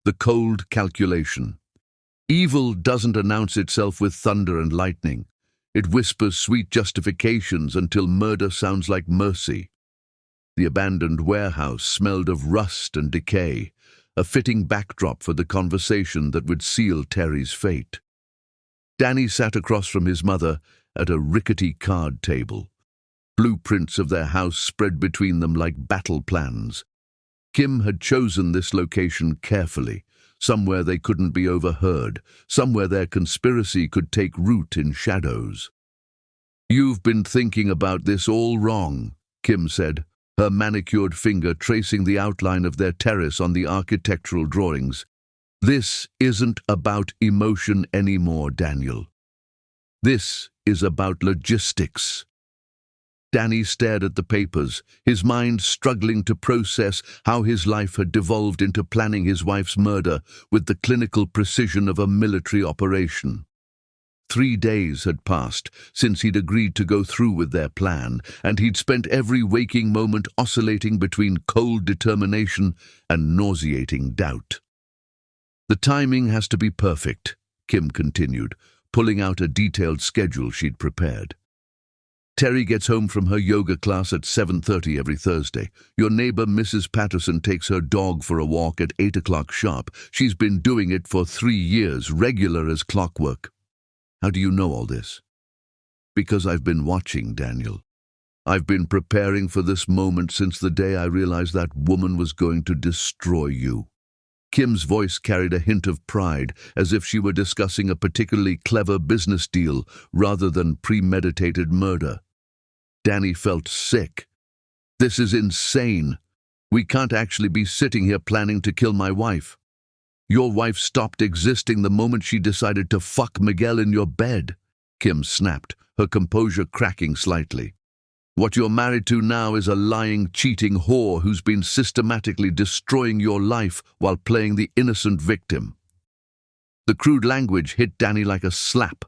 The Cold Calculation. Evil doesn't announce itself with thunder and lightning. It whispers sweet justifications until murder sounds like mercy. The abandoned warehouse smelled of rust and decay, a fitting backdrop for the conversation that would seal Teri's fate. Danny sat across from his mother at a rickety card table. Blueprints of their house spread between them like battle plans. Kim had chosen this location carefully, somewhere they couldn't be overheard, somewhere their conspiracy could take root in shadows. "You've been thinking about this all wrong," Kim said, her manicured finger tracing the outline of their terrace on the architectural drawings. "This isn't about emotion anymore, Daniel. This is about logistics." Danny stared at the papers, his mind struggling to process how his life had devolved into planning his wife's murder with the clinical precision of a military operation. 3 days had passed since he'd agreed to go through with their plan, and he'd spent every waking moment oscillating between cold determination and nauseating doubt. "The timing has to be perfect," Kim continued, pulling out a detailed schedule she'd prepared. "Teri gets home from her yoga class at 7:30 every Thursday. Your neighbor, Mrs. Patterson, takes her dog for a walk at 8 o'clock sharp. She's been doing it for 3 years, regular as clockwork." "How do you know all this?" "Because I've been watching, Daniel. I've been preparing for this moment since the day I realized that woman was going to destroy you." Kim's voice carried a hint of pride, as if she were discussing a particularly clever business deal rather than premeditated murder. Danny felt sick. "This is insane. We can't actually be sitting here planning to kill my wife. Your wife stopped existing the moment she decided to fuck Miguel in your bed," Kim snapped, her composure cracking slightly. "What you're married to now is a lying, cheating whore who's been systematically destroying your life while playing the innocent victim." The crude language hit Danny like a slap.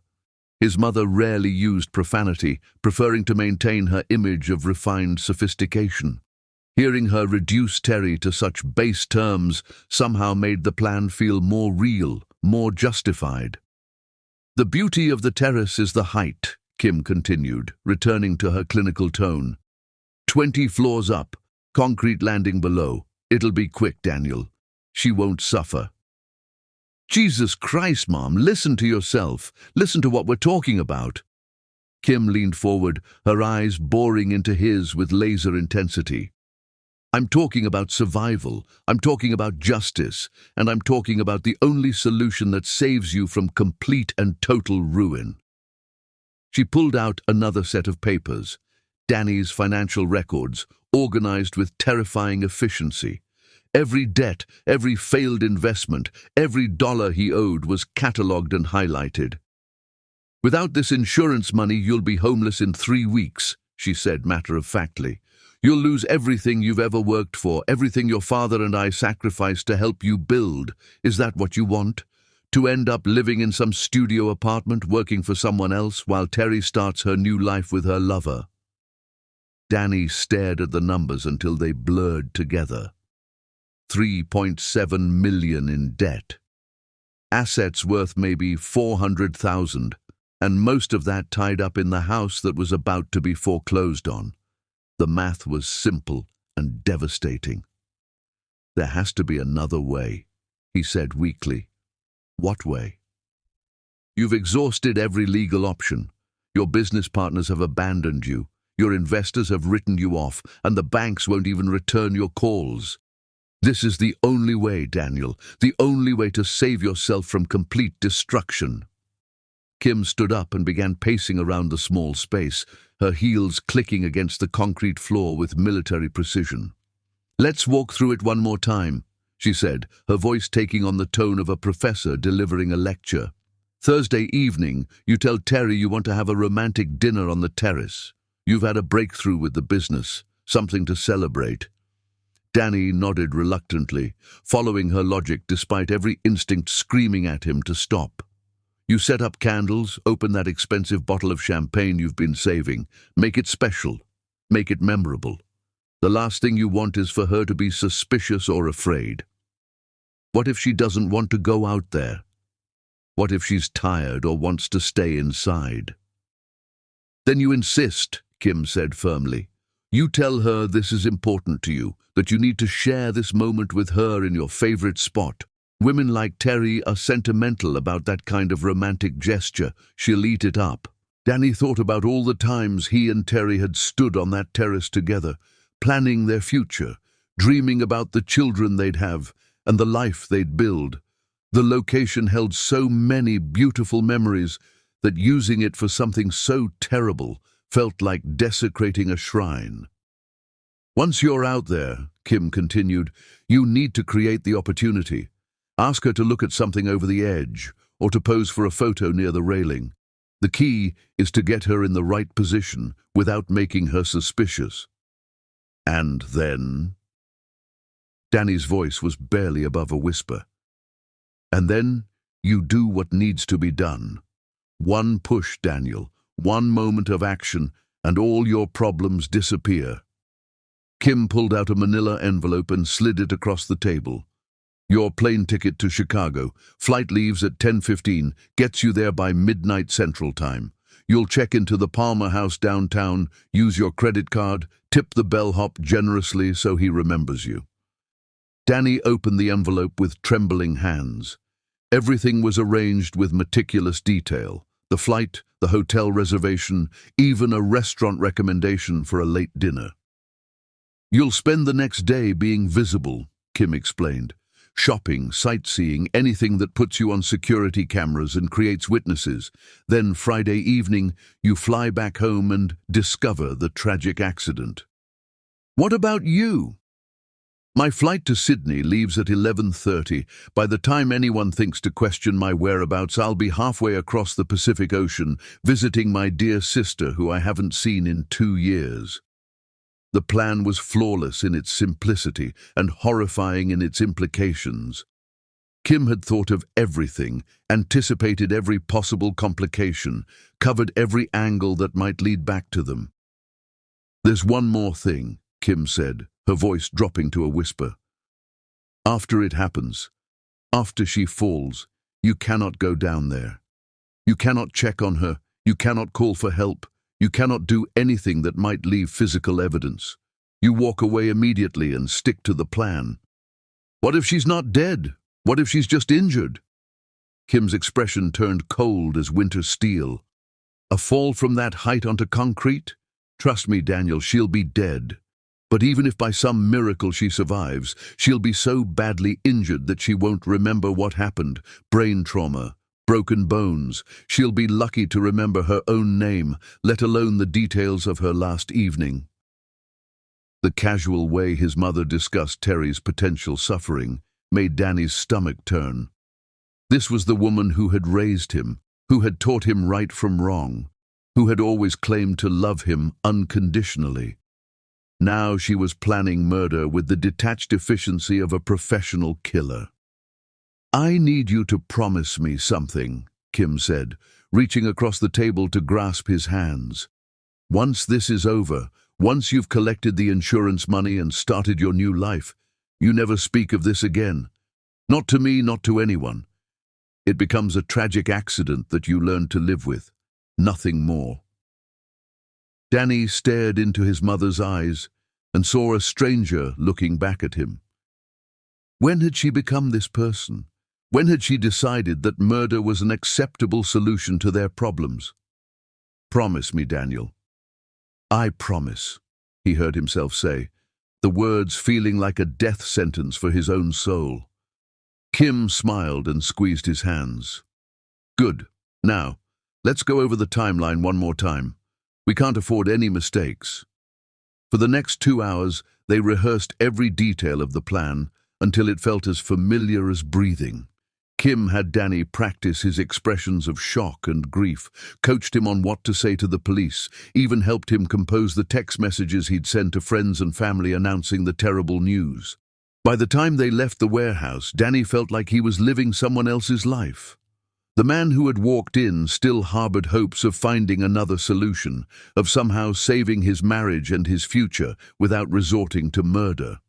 His mother rarely used profanity, preferring to maintain her image of refined sophistication. Hearing her reduce Teri to such base terms somehow made the plan feel more real, more justified. "The beauty of the terrace is the height," Kim continued, returning to her clinical tone. 20 floors up, concrete landing below. It'll be quick, Daniel. She won't suffer." Jesus Christ, Mom, listen to yourself. Listen to what we're talking about. Kim leaned forward, her eyes boring into his with laser intensity. I'm talking about survival, I'm talking about justice, and I'm talking about the only solution that saves you from complete and total ruin. She pulled out another set of papers, Danny's financial records, organized with terrifying efficiency. Every debt, every failed investment, every dollar he owed was catalogued and highlighted. Without this insurance money, you'll be homeless in 3 weeks, she said matter-of-factly. You'll lose everything you've ever worked for, everything your father and I sacrificed to help you build. Is that what you want? To end up living in some studio apartment, working for someone else, while Teri starts her new life with her lover? Danny stared at the numbers until they blurred together. 3.7 million in debt. Assets worth maybe 400,000, and most of that tied up in the house that was about to be foreclosed on. The math was simple and devastating. There has to be another way, he said weakly. What way? You've exhausted every legal option. Your business partners have abandoned you. Your investors have written you off, and the banks won't even return your calls. This is the only way, Daniel, the only way to save yourself from complete destruction. Kim stood up and began pacing around the small space, her heels clicking against the concrete floor with military precision. Let's walk through it one more time, she said, her voice taking on the tone of a professor delivering a lecture. Thursday evening, you tell Teri you want to have a romantic dinner on the terrace. You've had a breakthrough with the business, something to celebrate. Danny nodded reluctantly, following her logic despite every instinct screaming at him to stop. You set up candles, open that expensive bottle of champagne you've been saving. Make it special. Make it memorable. The last thing you want is for her to be suspicious or afraid. What if she doesn't want to go out there? What if she's tired or wants to stay inside? Then you insist, Kim said firmly. You tell her this is important to you, that you need to share this moment with her in your favorite spot. Women like Teri are sentimental about that kind of romantic gesture. She'll eat it up. Danny thought about all the times he and Teri had stood on that terrace together, planning their future, dreaming about the children they'd have and the life they'd build. The location held so many beautiful memories that using it for something so terrible felt like desecrating a shrine. Once you're out there, Kim continued, you need to create the opportunity. Ask her to look at something over the edge, or to pose for a photo near the railing. The key is to get her in the right position without making her suspicious. And then... Danny's voice was barely above a whisper. And then you do what needs to be done. One push, Daniel, one moment of action, and all your problems disappear. Kim pulled out a manila envelope and slid it across the table. Your plane ticket to Chicago. Flight leaves at 10:15, gets you there by midnight Central Time. You'll check into the Palmer House downtown, use your credit card, tip the bellhop generously so he remembers you. Danny opened the envelope with trembling hands. Everything was arranged with meticulous detail. The flight, the hotel reservation, even a restaurant recommendation for a late dinner. You'll spend the next day being visible, Kim explained. Shopping, sightseeing, anything that puts you on security cameras and creates witnesses. Then Friday evening, you fly back home and discover the tragic accident. What about you? My flight to Sydney leaves at 11:30. By the time anyone thinks to question my whereabouts, I'll be halfway across the Pacific Ocean, visiting my dear sister who I haven't seen in 2 years. The plan was flawless in its simplicity and horrifying in its implications. Kim had thought of everything, anticipated every possible complication, covered every angle that might lead back to them. There's one more thing, Kim said, her voice dropping to a whisper. After it happens, after she falls, you cannot go down there. You cannot check on her, you cannot call for help, you cannot do anything that might leave physical evidence. You walk away immediately and stick to the plan. What if she's not dead? What if she's just injured? Kim's expression turned cold as winter steel. A fall from that height onto concrete? Trust me, Daniel, she'll be dead. But even if by some miracle she survives, she'll be so badly injured that she won't remember what happened. Brain trauma, broken bones. She'll be lucky to remember her own name, let alone the details of her last evening. The casual way his mother discussed Teri's potential suffering made Danny's stomach turn. This was the woman who had raised him, who had taught him right from wrong, who had always claimed to love him unconditionally. Now she was planning murder with the detached efficiency of a professional killer. "I need you to promise me something," Kim said, reaching across the table to grasp his hands. "Once this is over, once you've collected the insurance money and started your new life, you never speak of this again. Not to me, not to anyone. It becomes a tragic accident that you learn to live with. Nothing more." Danny stared into his mother's eyes and saw a stranger looking back at him. When had she become this person? When had she decided that murder was an acceptable solution to their problems? "Promise me, Daniel." "I promise," he heard himself say, the words feeling like a death sentence for his own soul. Kim smiled and squeezed his hands. "Good. Now, let's go over the timeline one more time. We can't afford any mistakes." For the next 2 hours, they rehearsed every detail of the plan until it felt as familiar as breathing. Kim had Danny practice his expressions of shock and grief, coached him on what to say to the police, even helped him compose the text messages he'd send to friends and family announcing the terrible news. By the time they left the warehouse, Danny felt like he was living someone else's life. The man who had walked in still harbored hopes of finding another solution, of somehow saving his marriage and his future without resorting to murder.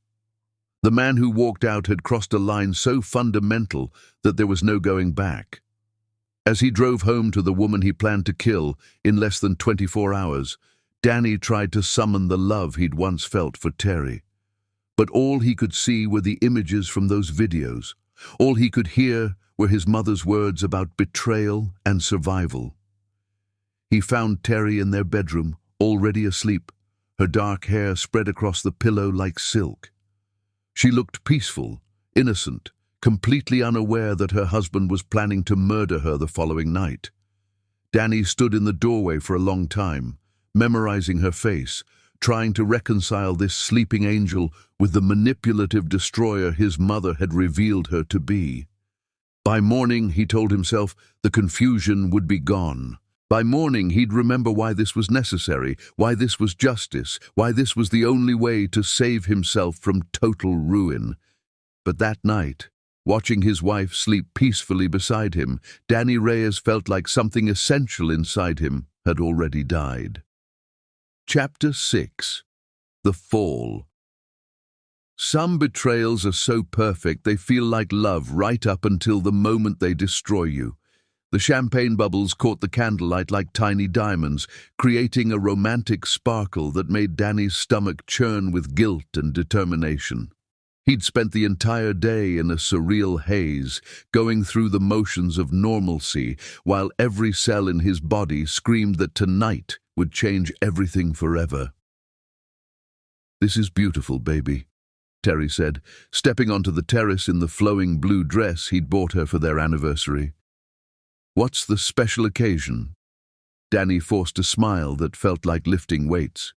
The man who walked out had crossed a line so fundamental that there was no going back. As he drove home to the woman he planned to kill in less than 24 hours, Danny tried to summon the love he'd once felt for Teri. But all he could see were the images from those videos. All he could hear were his mother's words about betrayal and survival. He found Teri in their bedroom, already asleep, her dark hair spread across the pillow like silk. She looked peaceful, innocent, completely unaware that her husband was planning to murder her the following night. Danny stood in the doorway for a long time, memorizing her face, trying to reconcile this sleeping angel with the manipulative destroyer his mother had revealed her to be. By morning, he told himself, the confusion would be gone. By morning, he'd remember why this was necessary, why this was justice, why this was the only way to save himself from total ruin. But that night, watching his wife sleep peacefully beside him, Teri Reyes felt like something essential inside him had already died. Chapter 6. The Fall. Some betrayals are so perfect they feel like love right up until the moment they destroy you. The champagne bubbles caught the candlelight like tiny diamonds, creating a romantic sparkle that made Danny's stomach churn with guilt and determination. He'd spent the entire day in a surreal haze, going through the motions of normalcy, while every cell in his body screamed that tonight would change everything forever. "This is beautiful, baby," Teri said, stepping onto the terrace in the flowing blue dress he'd bought her for their anniversary. "What's the special occasion?" Danny forced a smile that felt like lifting weights.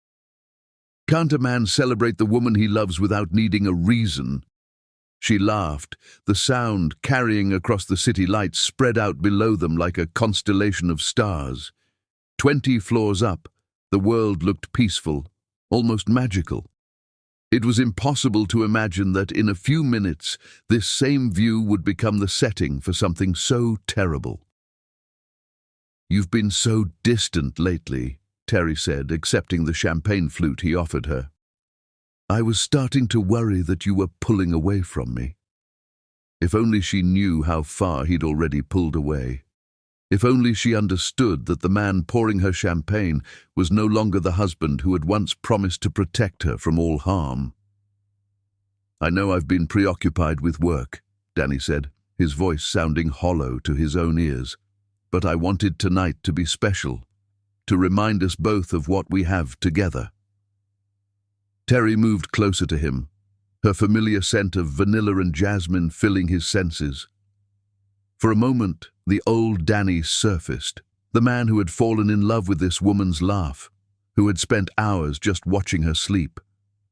"Can't a man celebrate the woman he loves without needing a reason?" She laughed, the sound carrying across the city lights spread out below them like a constellation of stars. 20 floors up, the world looked peaceful, almost magical. It was impossible to imagine that in a few minutes this same view would become the setting for something so terrible. "You've been so distant lately," Teri said, accepting the champagne flute he offered her. "I was starting to worry that you were pulling away from me." If only she knew how far he'd already pulled away. If only she understood that the man pouring her champagne was no longer the husband who had once promised to protect her from all harm. "I know I've been preoccupied with work," Danny said, his voice sounding hollow to his own ears. "But I wanted tonight to be special, to remind us both of what we have together." Teri moved closer to him, her familiar scent of vanilla and jasmine filling his senses. For a moment, the old Danny surfaced, the man who had fallen in love with this woman's laugh, who had spent hours just watching her sleep,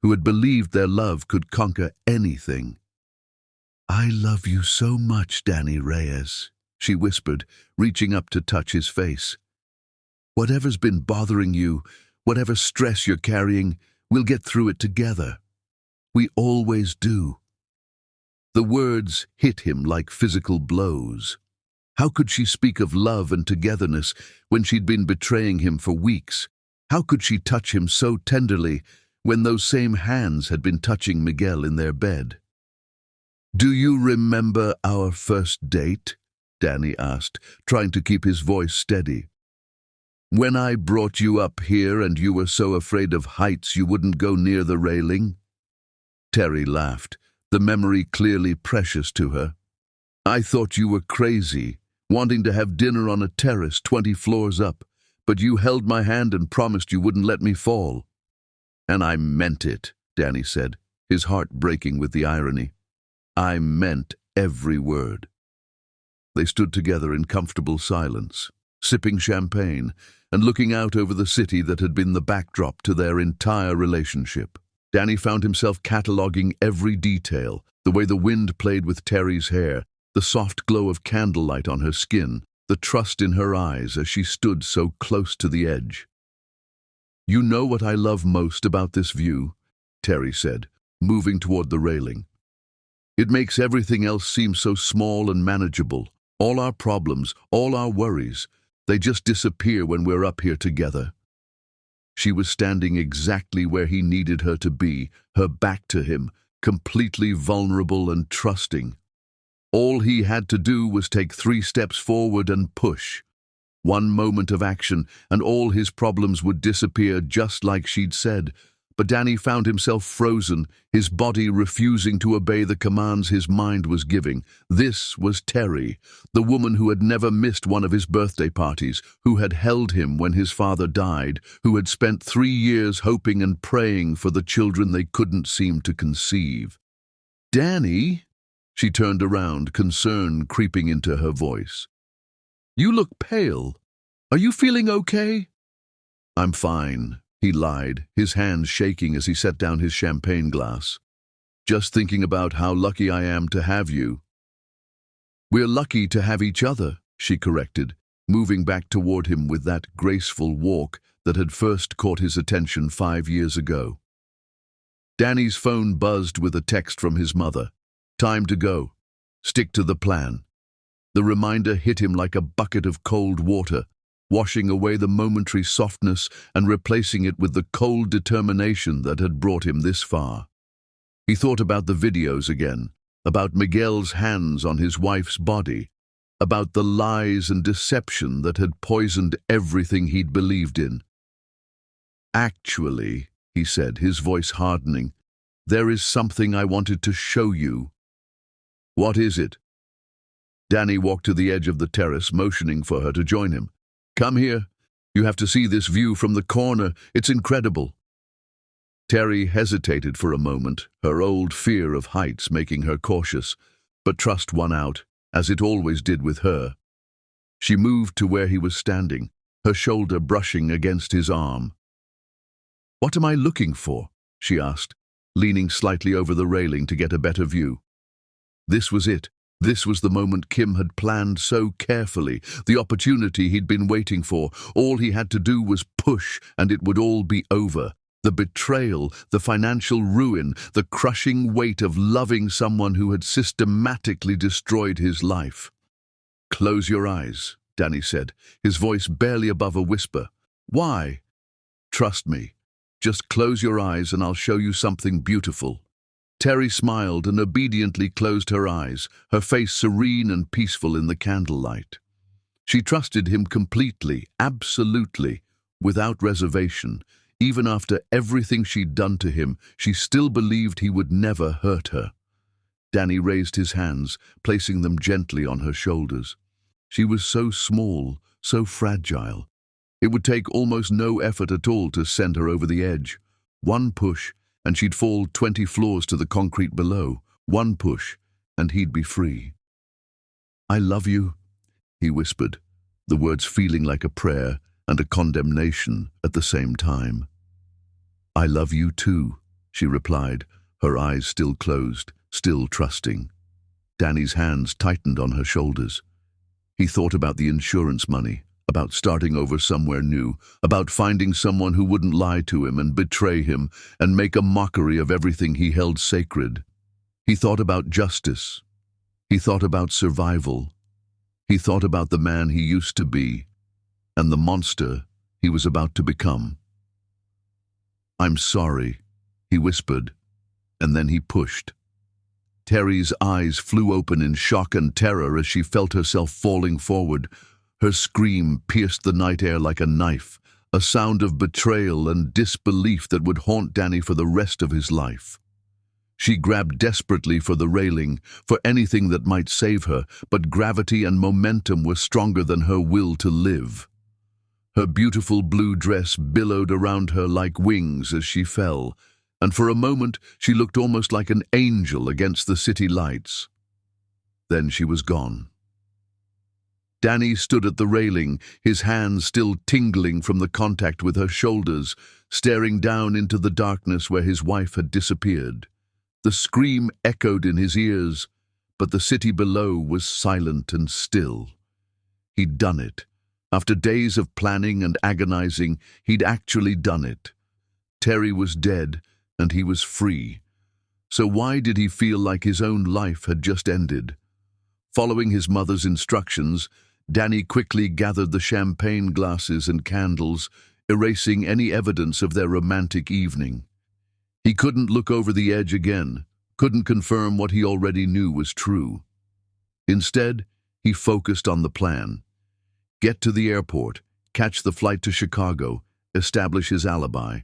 who had believed their love could conquer anything. "I love you so much, Teri Reyes," she whispered, reaching up to touch his face. "Whatever's been bothering you, whatever stress you're carrying, we'll get through it together. We always do." The words hit him like physical blows. How could she speak of love and togetherness when she'd been betraying him for weeks? How could she touch him so tenderly when those same hands had been touching Miguel in their bed? "Do you remember our first date?" Danny asked, trying to keep his voice steady. "When I brought you up here and you were so afraid of heights you wouldn't go near the railing?" Teri laughed, the memory clearly precious to her. "I thought you were crazy, wanting to have dinner on a terrace 20 floors up, but you held my hand and promised you wouldn't let me fall." "And I meant it," Danny said, his heart breaking with the irony. "I meant every word." They stood together in comfortable silence, sipping champagne and looking out over the city that had been the backdrop to their entire relationship. Danny found himself cataloguing every detail, the way the wind played with Teri's hair, the soft glow of candlelight on her skin, the trust in her eyes as she stood so close to the edge. "You know what I love most about this view?" Teri said, moving toward the railing. "It makes everything else seem so small and manageable. All our problems, all our worries, they just disappear when we're up here together." She was standing exactly where he needed her to be, her back to him, completely vulnerable and trusting. All he had to do was take 3 steps forward and push. One moment of action, and all his problems would disappear just like she'd said. But Danny found himself frozen, his body refusing to obey the commands his mind was giving. This was Teri, the woman who had never missed one of his birthday parties, who had held him when his father died, who had spent 3 years hoping and praying for the children they couldn't seem to conceive. "Danny?" She turned around, concern creeping into her voice. "You look pale. Are you feeling okay?" "I'm fine," he lied, his hands shaking as he set down his champagne glass. "Just thinking about how lucky I am to have you." "We're lucky to have each other," she corrected, moving back toward him with that graceful walk that had first caught his attention 5 years ago. Danny's phone buzzed with a text from his mother. "Time to go. Stick to the plan." The reminder hit him like a bucket of cold water, washing away the momentary softness and replacing it with the cold determination that had brought him this far. He thought about the videos again, about Miguel's hands on his wife's body, about the lies and deception that had poisoned everything he'd believed in. "Actually," he said, his voice hardening, "there is something I wanted to show you." "What is it?" Danny walked to the edge of the terrace, motioning for her to join him. "Come here. You have to see this view from the corner. It's incredible." Teri hesitated for a moment, her old fear of heights making her cautious, but trust won out, as it always did with her. She moved to where he was standing, her shoulder brushing against his arm. "What am I looking for?" she asked, leaning slightly over the railing to get a better view. This was it. This was the moment Kim had planned so carefully, the opportunity he'd been waiting for. All he had to do was push, and it would all be over. The betrayal, the financial ruin, the crushing weight of loving someone who had systematically destroyed his life. "Close your eyes," Danny said, his voice barely above a whisper. "Why?" "Trust me. Just close your eyes and I'll show you something beautiful." Teri smiled and obediently closed her eyes, her face serene and peaceful in the candlelight. She trusted him completely, absolutely, without reservation. Even after everything she'd done to him, she still believed he would never hurt her. Danny raised his hands, placing them gently on her shoulders. She was so small, so fragile. It would take almost no effort at all to send her over the edge. One push, and she'd fall 20 floors to the concrete below. One push, and he'd be free. "I love you," he whispered, the words feeling like a prayer and a condemnation at the same time. "I love you too," she replied, her eyes still closed, still trusting. Danny's hands tightened on her shoulders. He thought about the insurance money, about starting over somewhere new, about finding someone who wouldn't lie to him and betray him and make a mockery of everything he held sacred. He thought about justice. He thought about survival. He thought about the man he used to be and the monster he was about to become. "I'm sorry," he whispered, and then he pushed. Teri's eyes flew open in shock and terror as she felt herself falling forward. Her scream pierced the night air like a knife, a sound of betrayal and disbelief that would haunt Danny for the rest of his life. She grabbed desperately for the railing, for anything that might save her, but gravity and momentum were stronger than her will to live. Her beautiful blue dress billowed around her like wings as she fell, and for a moment she looked almost like an angel against the city lights. Then she was gone. Danny stood at the railing, his hands still tingling from the contact with her shoulders, staring down into the darkness where his wife had disappeared. The scream echoed in his ears, but the city below was silent and still. He'd done it. After days of planning and agonizing, he'd actually done it. Teri was dead, and he was free. So why did he feel like his own life had just ended? Following his mother's instructions, Danny quickly gathered the champagne glasses and candles, erasing any evidence of their romantic evening. He couldn't look over the edge again, couldn't confirm what he already knew was true. Instead, he focused on the plan. Get to the airport, catch the flight to Chicago, establish his alibi.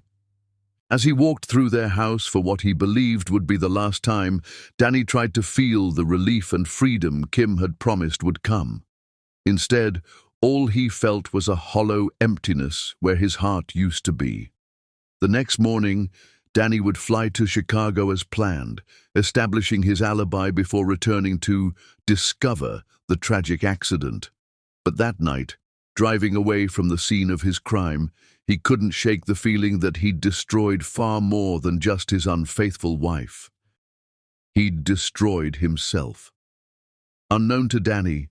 As he walked through their house for what he believed would be the last time, Danny tried to feel the relief and freedom Kim had promised would come. Instead, all he felt was a hollow emptiness where his heart used to be. The next morning, Danny would fly to Chicago as planned, establishing his alibi before returning to discover the tragic accident. But that night, driving away from the scene of his crime, he couldn't shake the feeling that he'd destroyed far more than just his unfaithful wife. He'd destroyed himself. Unknown to Danny,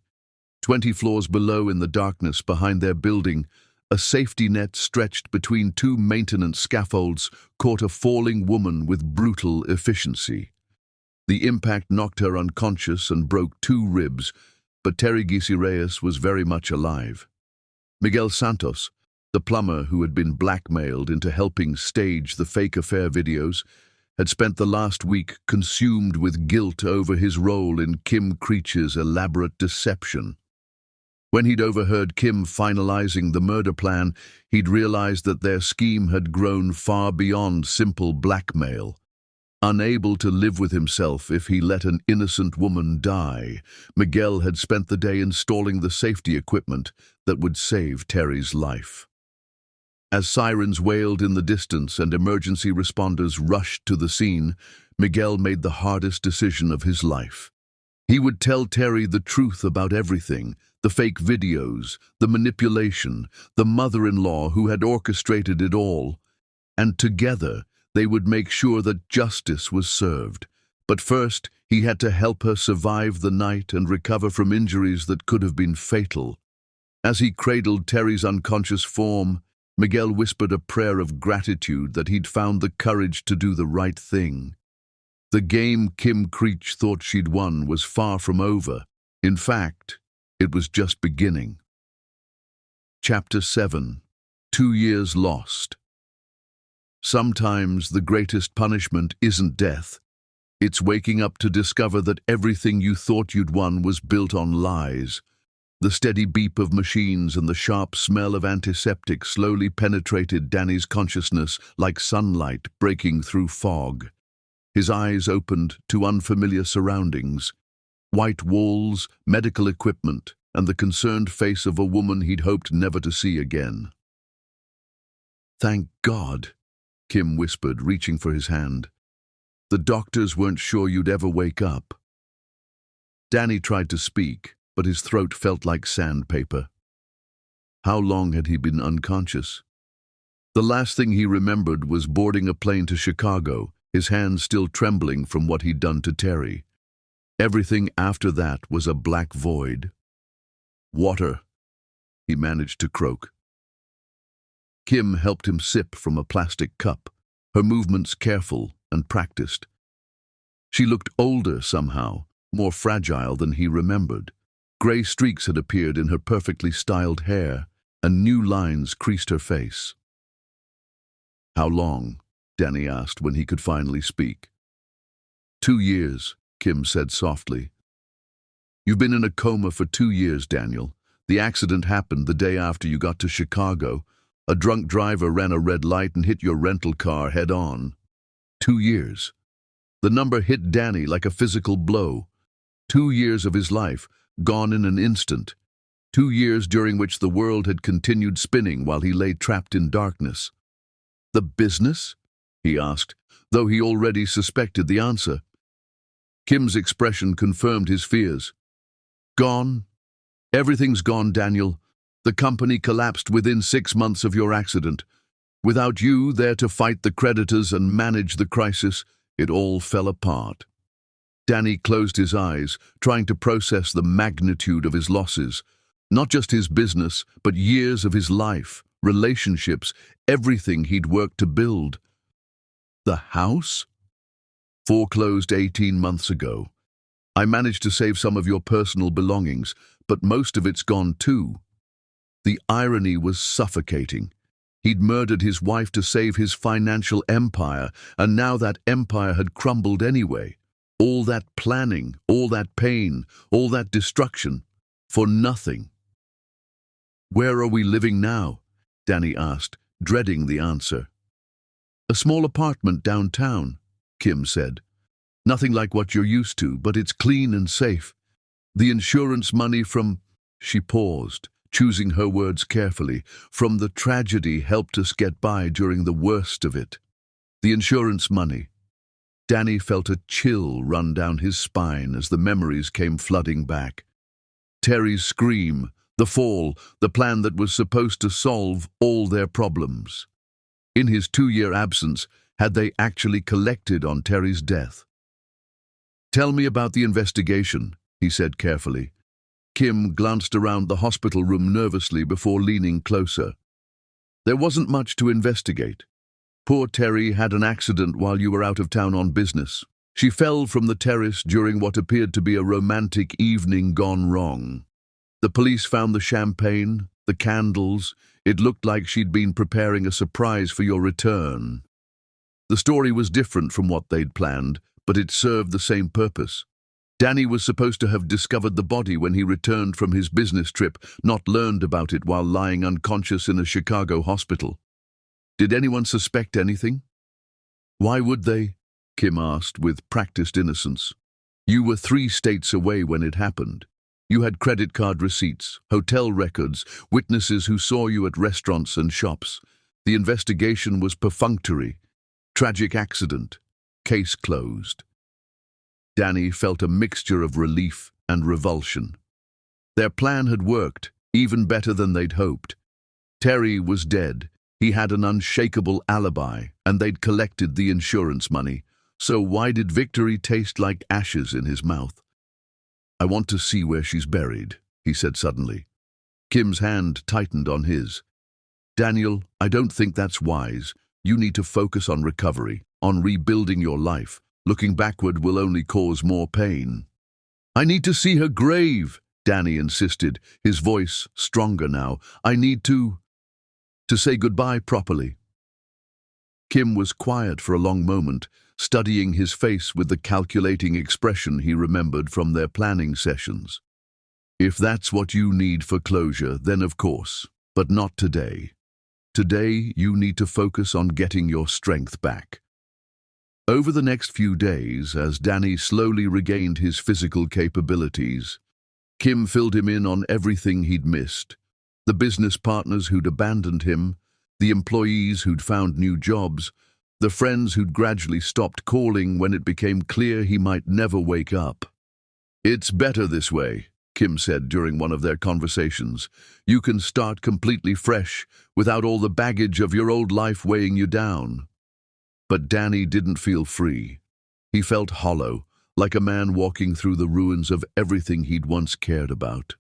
20 floors below in the darkness behind their building, a safety net stretched between two maintenance scaffolds caught a falling woman with brutal efficiency. The impact knocked her unconscious and broke 2 ribs, but Teri Reyes was very much alive. Miguel Santos, the plumber who had been blackmailed into helping stage the fake affair videos, had spent the last week consumed with guilt over his role in Kim Creech's elaborate deception. When he'd overheard Kim finalizing the murder plan, he'd realized that their scheme had grown far beyond simple blackmail. Unable to live with himself if he let an innocent woman die, Miguel had spent the day installing the safety equipment that would save Teri's life. As sirens wailed in the distance and emergency responders rushed to the scene, Miguel made the hardest decision of his life. He would tell Teri the truth about everything, the fake videos, the manipulation, the mother-in-law who had orchestrated it all, and together they would make sure that justice was served. But first, he had to help her survive the night and recover from injuries that could have been fatal. As he cradled Teri's unconscious form, Miguel whispered a prayer of gratitude that he'd found the courage to do the right thing. The game Kim Creech thought she'd won was far from over. In fact, it was just beginning. Chapter 7. 2 Years Lost. Sometimes the greatest punishment isn't death. It's waking up to discover that everything you thought you'd won was built on lies. The steady beep of machines and the sharp smell of antiseptic slowly penetrated Danny's consciousness like sunlight breaking through fog. his eyes opened to unfamiliar surroundings. White walls, medical equipment, and the concerned face of a woman he'd hoped never to see again. "Thank God," Kim whispered, reaching for his hand. "The doctors weren't sure you'd ever wake up." Danny tried to speak, but his throat felt like sandpaper. How long had he been unconscious? The last thing he remembered was boarding a plane to Chicago, his hands still trembling from what he'd done to Teri. Everything after that was a black void. "Water," he managed to croak. Kim helped him sip from a plastic cup, her movements careful and practiced. She looked older somehow, more fragile than he remembered. Grey streaks had appeared in her perfectly styled hair, and new lines creased her face. "How long?" Danny asked when he could finally speak. 2 years, Kim said softly. "You've been in a coma for 2 years, Daniel. The accident happened the day after you got to Chicago. A drunk driver ran a red light and hit your rental car head-on. 2 years." The number hit Danny like a physical blow. 2 years of his life, gone in an instant. 2 years during which the world had continued spinning while he lay trapped in darkness. "The business?" he asked, though he already suspected the answer. Kim's expression confirmed his fears. "Gone? Everything's gone, Daniel. The company collapsed within 6 months of your accident. Without you there to fight the creditors and manage the crisis, it all fell apart." Danny closed his eyes, trying to process the magnitude of his losses. Not just his business, but years of his life, relationships, everything he'd worked to build. "The house?" "Foreclosed 18 months ago. I managed to save some of your personal belongings, but most of it's gone too." The irony was suffocating. He'd murdered his wife to save his financial empire, and now that empire had crumbled anyway. All that planning, all that pain, all that destruction, for nothing. "Where are we living now?" Danny asked, dreading the answer. "A small apartment downtown," Kim said. "Nothing like what you're used to, but it's clean and safe. The insurance money from—" She paused, choosing her words carefully. "From the tragedy helped us get by during the worst of it. The insurance money." Danny felt a chill run down his spine as the memories came flooding back. Teri's scream, the fall, the plan that was supposed to solve all their problems. In his 2-year absence, had they actually collected on Teri's death? "Tell me about the investigation," he said carefully. Kim glanced around the hospital room nervously before leaning closer. "There wasn't much to investigate. Poor Teri had an accident while you were out of town on business. She fell from the terrace during what appeared to be a romantic evening gone wrong. The police found the champagne, the candles. It looked like she'd been preparing a surprise for your return. The story was different from what they'd planned, but it served the same purpose. Danny was supposed to have discovered the body when he returned from his business trip, not learned about it while lying unconscious in a Chicago hospital. Did anyone suspect anything?" "Why would they?" Kim asked with practiced innocence. "You were 3 states away when it happened. You had credit card receipts, hotel records, witnesses who saw you at restaurants and shops. The investigation was perfunctory. Tragic accident. Case closed." Danny felt a mixture of relief and revulsion. Their plan had worked, even better than they'd hoped. Teri was dead. He had an unshakable alibi, and they'd collected the insurance money. So why did victory taste like ashes in his mouth? "I want to see where she's buried," he said suddenly. Kim's hand tightened on his. "Daniel, I don't think that's wise. You need to focus on recovery, on rebuilding your life. Looking backward will only cause more pain." "I need to see her grave," Danny insisted, his voice stronger now. "I need to say goodbye properly." Kim was quiet for a long moment, studying his face with the calculating expression he remembered from their planning sessions. "If that's what you need for closure, then of course, but not today. Today, you need to focus on getting your strength back." Over the next few days, as Danny slowly regained his physical capabilities, Kim filled him in on everything he'd missed. The business partners who'd abandoned him, the employees who'd found new jobs, the friends who'd gradually stopped calling when it became clear he might never wake up. "It's better this way," Kim said during one of their conversations. "You can start completely fresh, without all the baggage of your old life weighing you down." But Danny didn't feel free. He felt hollow, like a man walking through the ruins of everything he'd once cared about.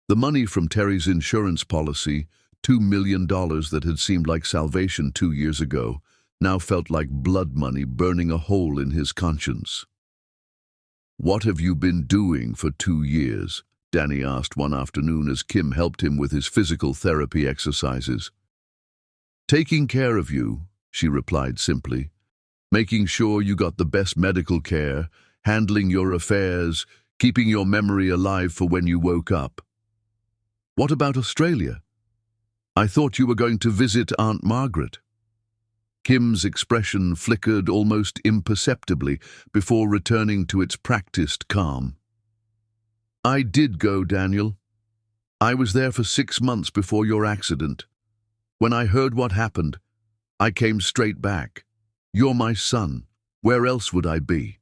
The money from Teri's insurance policy, $2 million that had seemed like salvation 2 years ago, now felt like blood money burning a hole in his conscience. "What have you been doing for 2 years?" Danny asked one afternoon as Kim helped him with his physical therapy exercises. "Taking care of you," she replied simply. "Making sure you got the best medical care, handling your affairs, keeping your memory alive for when you woke up." "What about Australia? I thought you were going to visit Aunt Margaret." Kim's expression flickered almost imperceptibly before returning to its practiced calm. "I did go, Daniel. I was there for 6 months before your accident. When I heard what happened, I came straight back. You're my son. Where else would I be?"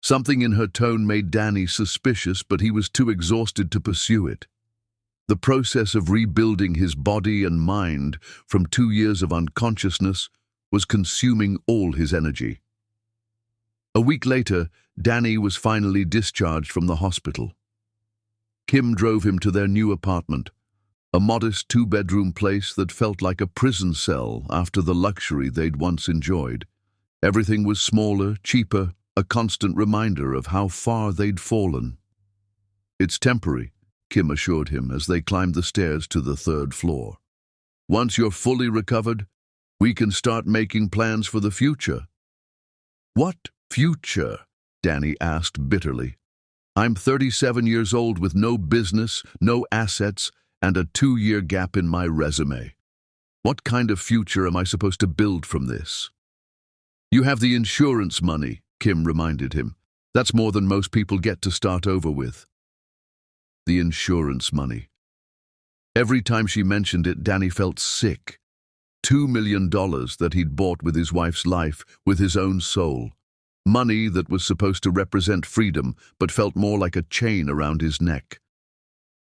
Something in her tone made Danny suspicious, but he was too exhausted to pursue it. The process of rebuilding his body and mind from 2 years of unconsciousness was consuming all his energy. A week later, Danny was finally discharged from the hospital. Kim drove him to their new apartment, a modest 2-bedroom place that felt like a prison cell after the luxury they'd once enjoyed. Everything was smaller, cheaper, a constant reminder of how far they'd fallen. "It's temporary," Kim assured him as they climbed the stairs to the 3rd floor. "Once you're fully recovered, we can start making plans for the future." "What future?" Danny asked bitterly. "I'm 37 years old with no business, no assets, and a 2-year gap in my resume. What kind of future am I supposed to build from this?" "You have the insurance money," Kim reminded him. "That's more than most people get to start over with." The insurance money. Every time she mentioned it, Danny felt sick. $2 million that he'd bought with his wife's life, with his own soul. Money that was supposed to represent freedom, but felt more like a chain around his neck.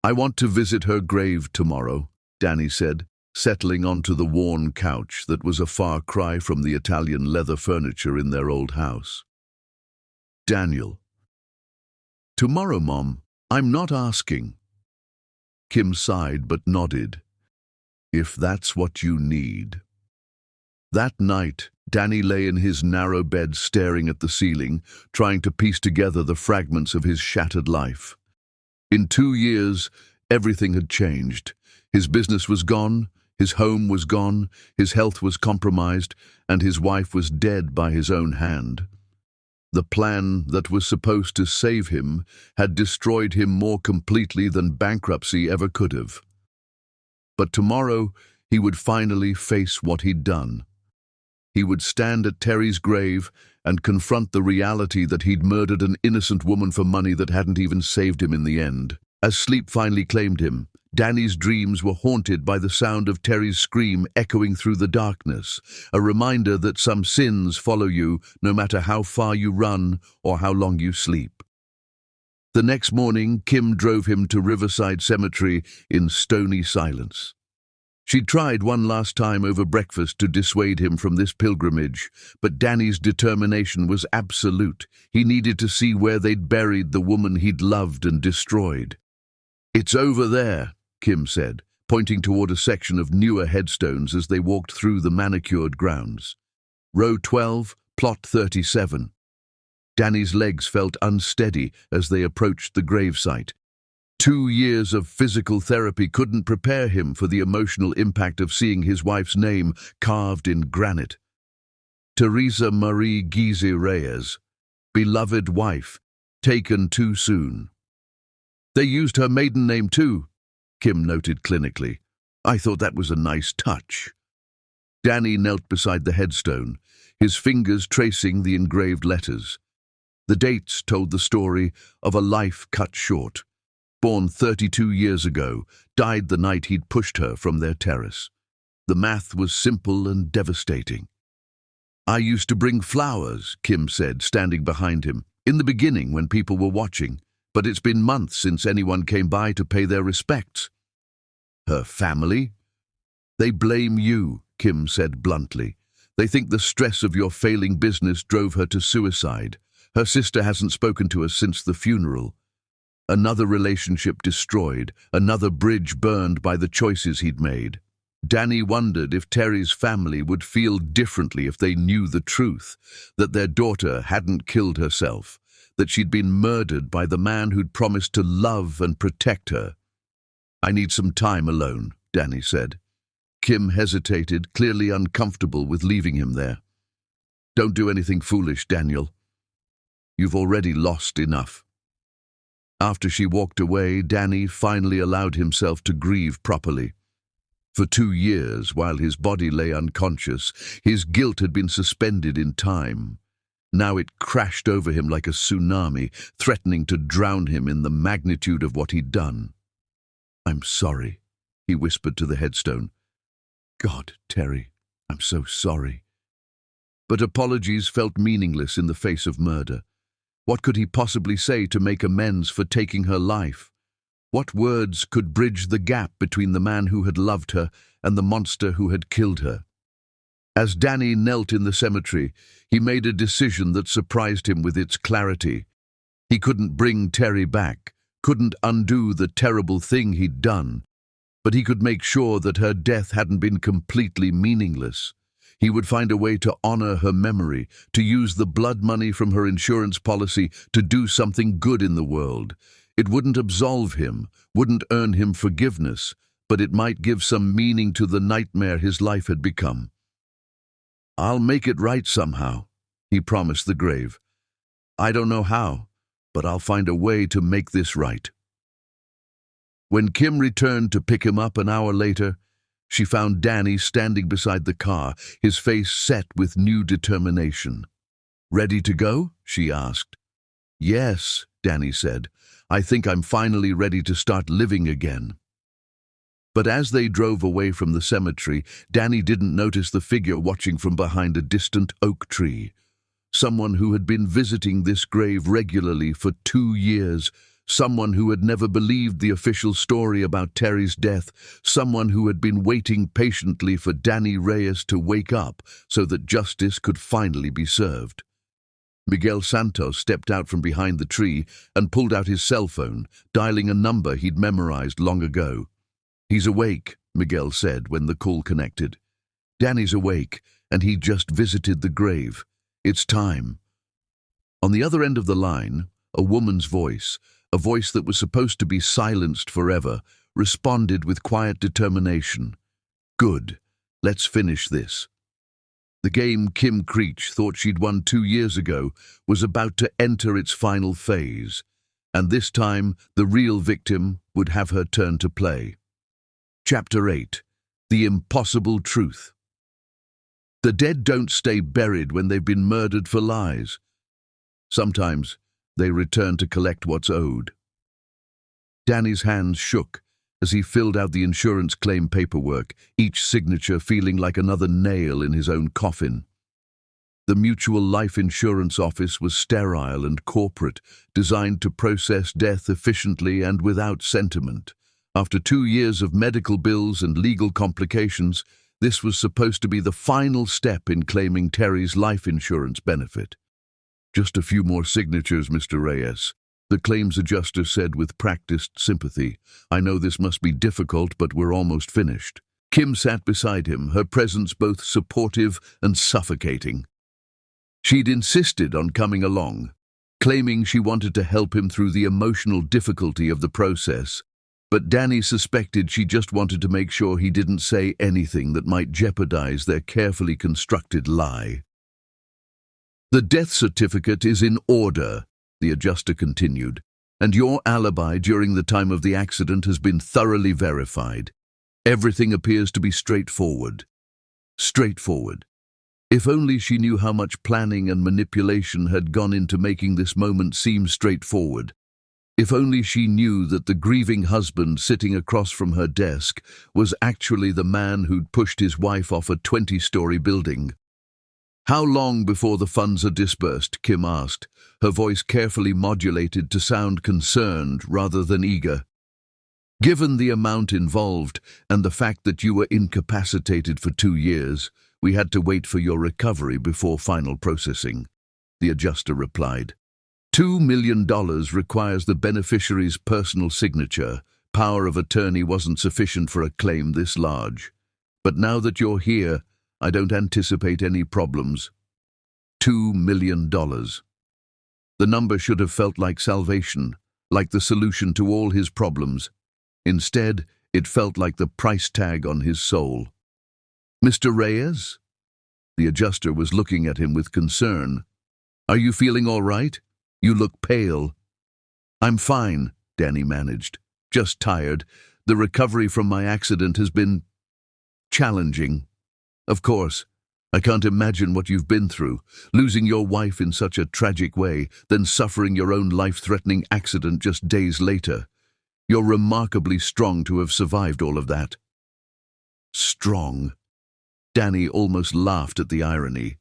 "I want to visit her grave tomorrow," Danny said, settling onto the worn couch that was a far cry from the Italian leather furniture in their old house. "Daniel." "Tomorrow, Mom. I'm not asking." Kim sighed but nodded. "If that's what you need." That night, Danny lay in his narrow bed staring at the ceiling, trying to piece together the fragments of his shattered life. In 2 years, everything had changed. His business was gone, his home was gone, his health was compromised, and his wife was dead by his own hand. The plan that was supposed to save him had destroyed him more completely than bankruptcy ever could have. But tomorrow, he would finally face what he'd done. He would stand at Teri's grave and confront the reality that he'd murdered an innocent woman for money that hadn't even saved him in the end. As sleep finally claimed him, Danny's dreams were haunted by the sound of Teri's scream echoing through the darkness, a reminder that some sins follow you no matter how far you run or how long you sleep. The next morning, Kim drove him to Riverside Cemetery in stony silence. She'd tried one last time over breakfast to dissuade him from this pilgrimage, but Danny's determination was absolute. He needed to see where they'd buried the woman he'd loved and destroyed. "It's over there," Kim said, pointing toward a section of newer headstones as they walked through the manicured grounds. "Row 12, plot 37. Danny's legs felt unsteady as they approached the gravesite. 2 years of physical therapy couldn't prepare him for the emotional impact of seeing his wife's name carved in granite. Teresa Marie Teri Reyes, beloved wife, taken too soon. "They used her maiden name too," Kim noted clinically. "I thought that was a nice touch." Danny knelt beside the headstone, his fingers tracing the engraved letters. The dates told the story of a life cut short. Born 32 years ago, died the night he'd pushed her from their terrace. The math was simple and devastating. "I used to bring flowers," Kim said, standing behind him, "in the beginning when people were watching, but it's been months since anyone came by to pay their respects." "Her family?" "They blame you," Kim said bluntly. "They think the stress of your failing business drove her to suicide. Her sister hasn't spoken to us since the funeral." Another relationship destroyed, another bridge burned by the choices he'd made. Danny wondered if Teri's family would feel differently if they knew the truth, that their daughter hadn't killed herself, that she'd been murdered by the man who'd promised to love and protect her. "I need some time alone," Danny said. Kim hesitated, clearly uncomfortable with leaving him there. "Don't do anything foolish, Daniel. You've already lost enough." After she walked away, Danny finally allowed himself to grieve properly. For 2 years, while his body lay unconscious, his guilt had been suspended in time. Now it crashed over him like a tsunami, threatening to drown him in the magnitude of what he'd done. "I'm sorry," he whispered to the headstone. "God, Teri, I'm so sorry." But apologies felt meaningless in the face of murder. What could he possibly say to make amends for taking her life? What words could bridge the gap between the man who had loved her and the monster who had killed her? As Danny knelt in the cemetery, he made a decision that surprised him with its clarity. He couldn't bring Teri back, couldn't undo the terrible thing he'd done, but he could make sure that her death hadn't been completely meaningless. He would find a way to honor her memory, to use the blood money from her insurance policy to do something good in the world. It wouldn't absolve him, wouldn't earn him forgiveness, but it might give some meaning to the nightmare his life had become. "I'll make it right somehow," he promised the grave. "I don't know how, but I'll find a way to make this right." When Kim returned to pick him up an hour later, she found Danny standing beside the car, his face set with new determination. "Ready to go?" she asked. "Yes," Danny said. "I think I'm finally ready to start living again." But as they drove away from the cemetery, Danny didn't notice the figure watching from behind a distant oak tree. Someone who had been visiting this grave regularly for 2 years, someone who had never believed the official story about Teri's death, someone who had been waiting patiently for Teri Reyes to wake up so that justice could finally be served. Miguel Santos stepped out from behind the tree and pulled out his cell phone, dialing a number he'd memorized long ago. "He's awake," Miguel said when the call connected. "Danny's awake, and he just visited the grave. It's time." On the other end of the line, a woman's voice, a voice that was supposed to be silenced forever, responded with quiet determination. "Good. Let's finish this." The game Kim Creech thought she'd won 2 years ago was about to enter its final phase, and this time the real victim would have her turn to play. Chapter 8. The Impossible Truth. The dead don't stay buried when they've been murdered for lies. Sometimes they return to collect what's owed. Danny's hands shook as he filled out the insurance claim paperwork, each signature feeling like another nail in his own coffin. The Mutual Life Insurance Office was sterile and corporate, designed to process death efficiently and without sentiment. After 2 years of medical bills and legal complications, this was supposed to be the final step in claiming Teri's life insurance benefit. "Just a few more signatures, Mr. Reyes," the claims adjuster said with practiced sympathy. "I know this must be difficult, but we're almost finished." Kim sat beside him, her presence both supportive and suffocating. She'd insisted on coming along, claiming she wanted to help him through the emotional difficulty of the process, but Danny suspected she just wanted to make sure he didn't say anything that might jeopardize their carefully constructed lie. "The death certificate is in order," the adjuster continued, "and your alibi during the time of the accident has been thoroughly verified. Everything appears to be straightforward. Straightforward. If only she knew how much planning and manipulation had gone into making this moment seem straightforward. If only she knew that the grieving husband sitting across from her desk was actually the man who'd pushed his wife off a 20-story building. "How long before the funds are disbursed?" Kim asked, her voice carefully modulated to sound concerned rather than eager. "Given the amount involved and the fact that you were incapacitated for 2 years, we had to wait for your recovery before final processing," the adjuster replied. $2 million requires the beneficiary's personal signature. Power of attorney wasn't sufficient for a claim this large. But now that you're here, I don't anticipate any problems. $2 million. The number should have felt like salvation, like the solution to all his problems. Instead, it felt like the price tag on his soul. "Mr. Reyes?" The adjuster was looking at him with concern. "Are you feeling all right? You look pale." "I'm fine," Danny managed. "Just tired. The recovery from my accident has been challenging." "Of course. I can't imagine what you've been through, losing your wife in such a tragic way, then suffering your own life-threatening accident just days later. You're remarkably strong to have survived all of that." Strong. Danny almost laughed at the irony.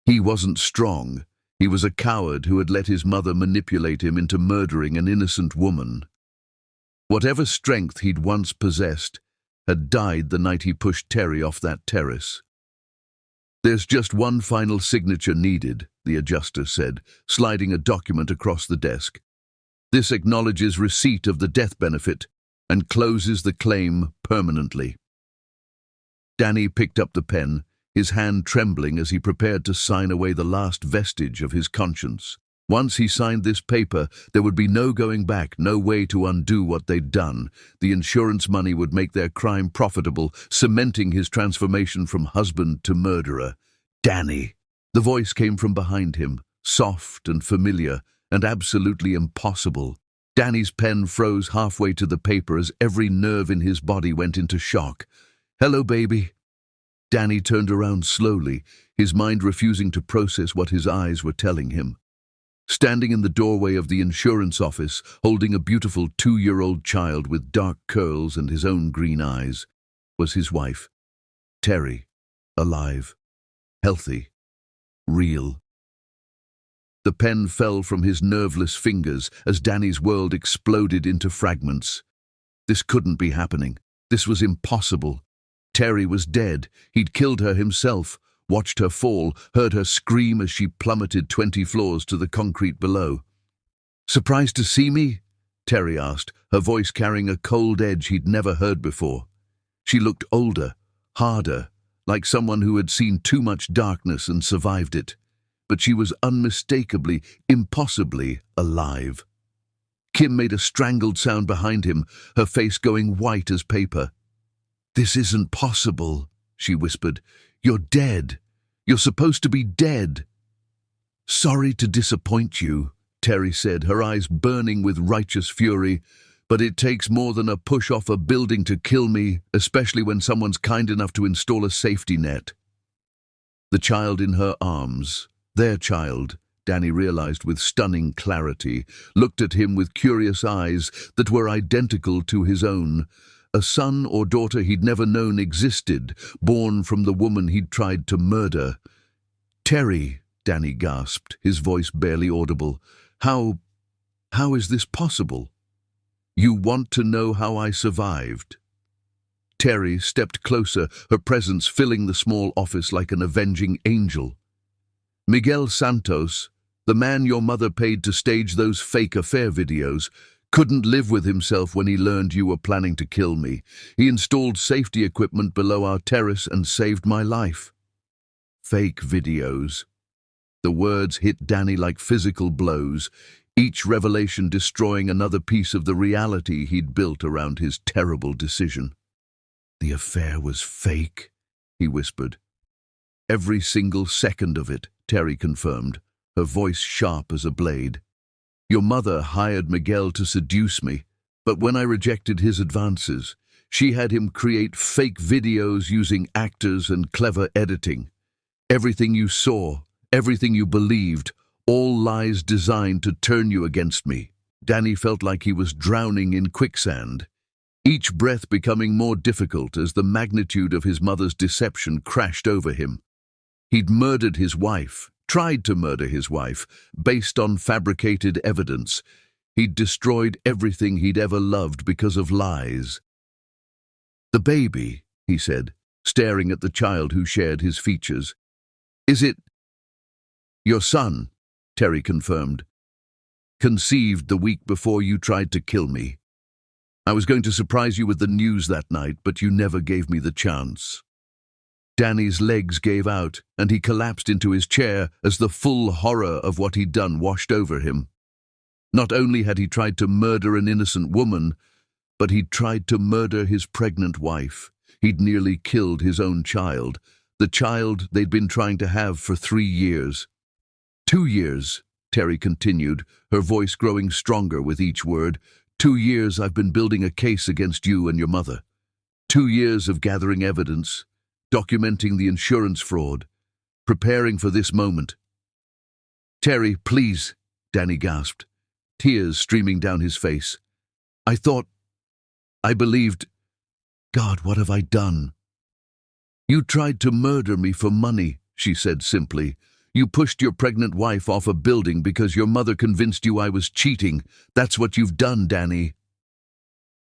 He wasn't strong. He was a coward who had let his mother manipulate him into murdering an innocent woman. Whatever strength he'd once possessed had died the night he pushed Teri off that terrace. "There's just one final signature needed," the adjuster said, sliding a document across the desk. "This acknowledges receipt of the death benefit and closes the claim permanently." Danny picked up the pen, his hand trembling as he prepared to sign away the last vestige of his conscience. Once he signed this paper, there would be no going back, no way to undo what they'd done. The insurance money would make their crime profitable, cementing his transformation from husband to murderer. "Danny!" The voice came from behind him, soft and familiar, and absolutely impossible. Danny's pen froze halfway to the paper as every nerve in his body went into shock. "Hello, baby." Danny turned around slowly, his mind refusing to process what his eyes were telling him. Standing in the doorway of the insurance office, holding a beautiful 2-year-old child with dark curls and his own green eyes, was his wife, Teri, alive, healthy, real. The pen fell from his nerveless fingers as Danny's world exploded into fragments. This couldn't be happening. This was impossible. Teri was dead. He'd killed her himself, watched her fall, heard her scream as she plummeted 20 floors to the concrete below. "Surprised to see me?" Teri asked, her voice carrying a cold edge he'd never heard before. She looked older, harder, like someone who had seen too much darkness and survived it. But she was unmistakably, impossibly alive. Kim made a strangled sound behind him, her face going white as paper. "This isn't possible," she whispered. "You're dead. You're supposed to be dead." "Sorry to disappoint you," Teri said, her eyes burning with righteous fury, "but it takes more than a push off a building to kill me, especially when someone's kind enough to install a safety net." The child in her arms, their child, Danny realized with stunning clarity, looked at him with curious eyes that were identical to his own. A son or daughter he'd never known existed, born from the woman he'd tried to murder. "Teri," Danny gasped, his voice barely audible. How is this possible? You want to know how I survived?" Teri stepped closer, her presence filling the small office like an avenging angel. "Miguel Santos, the man your mother paid to stage those fake affair videos, couldn't live with himself when he learned you were planning to kill me. He installed safety equipment below our terrace and saved my life." Fake videos. The words hit Danny like physical blows, each revelation destroying another piece of the reality he'd built around his terrible decision. "The affair was fake," he whispered. "Every single second of it," Teri confirmed, her voice sharp as a blade. "Your mother hired Miguel to seduce me, but when I rejected his advances, she had him create fake videos using actors and clever editing. Everything you saw, everything you believed, all lies designed to turn you against me. Danny felt like he was drowning in quicksand, each breath becoming more difficult as the magnitude of his mother's deception crashed over him. He'd murdered his wife, tried to murder his wife, based on fabricated evidence. He'd destroyed everything he'd ever loved because of lies. "The baby," he said, staring at the child who shared his features. "Is it your son?" Teri confirmed. "Conceived the week before you tried to kill me. I was going to surprise you with the news that night, but you never gave me the chance." Danny's legs gave out, and he collapsed into his chair as the full horror of what he'd done washed over him. Not only had he tried to murder an innocent woman, but he'd tried to murder his pregnant wife. He'd nearly killed his own child, the child they'd been trying to have for 3 years. 2 years, Teri continued, her voice growing stronger with each word. 2 years I've been building a case against you and your mother. 2 years of gathering evidence, documenting the insurance fraud, preparing for this moment. "Teri, please," Danny gasped, tears streaming down his face. I believed. God, what have I done?" "You tried to murder me for money," she said simply. "You pushed your pregnant wife off a building because your mother convinced you I was cheating. That's what you've done, Danny."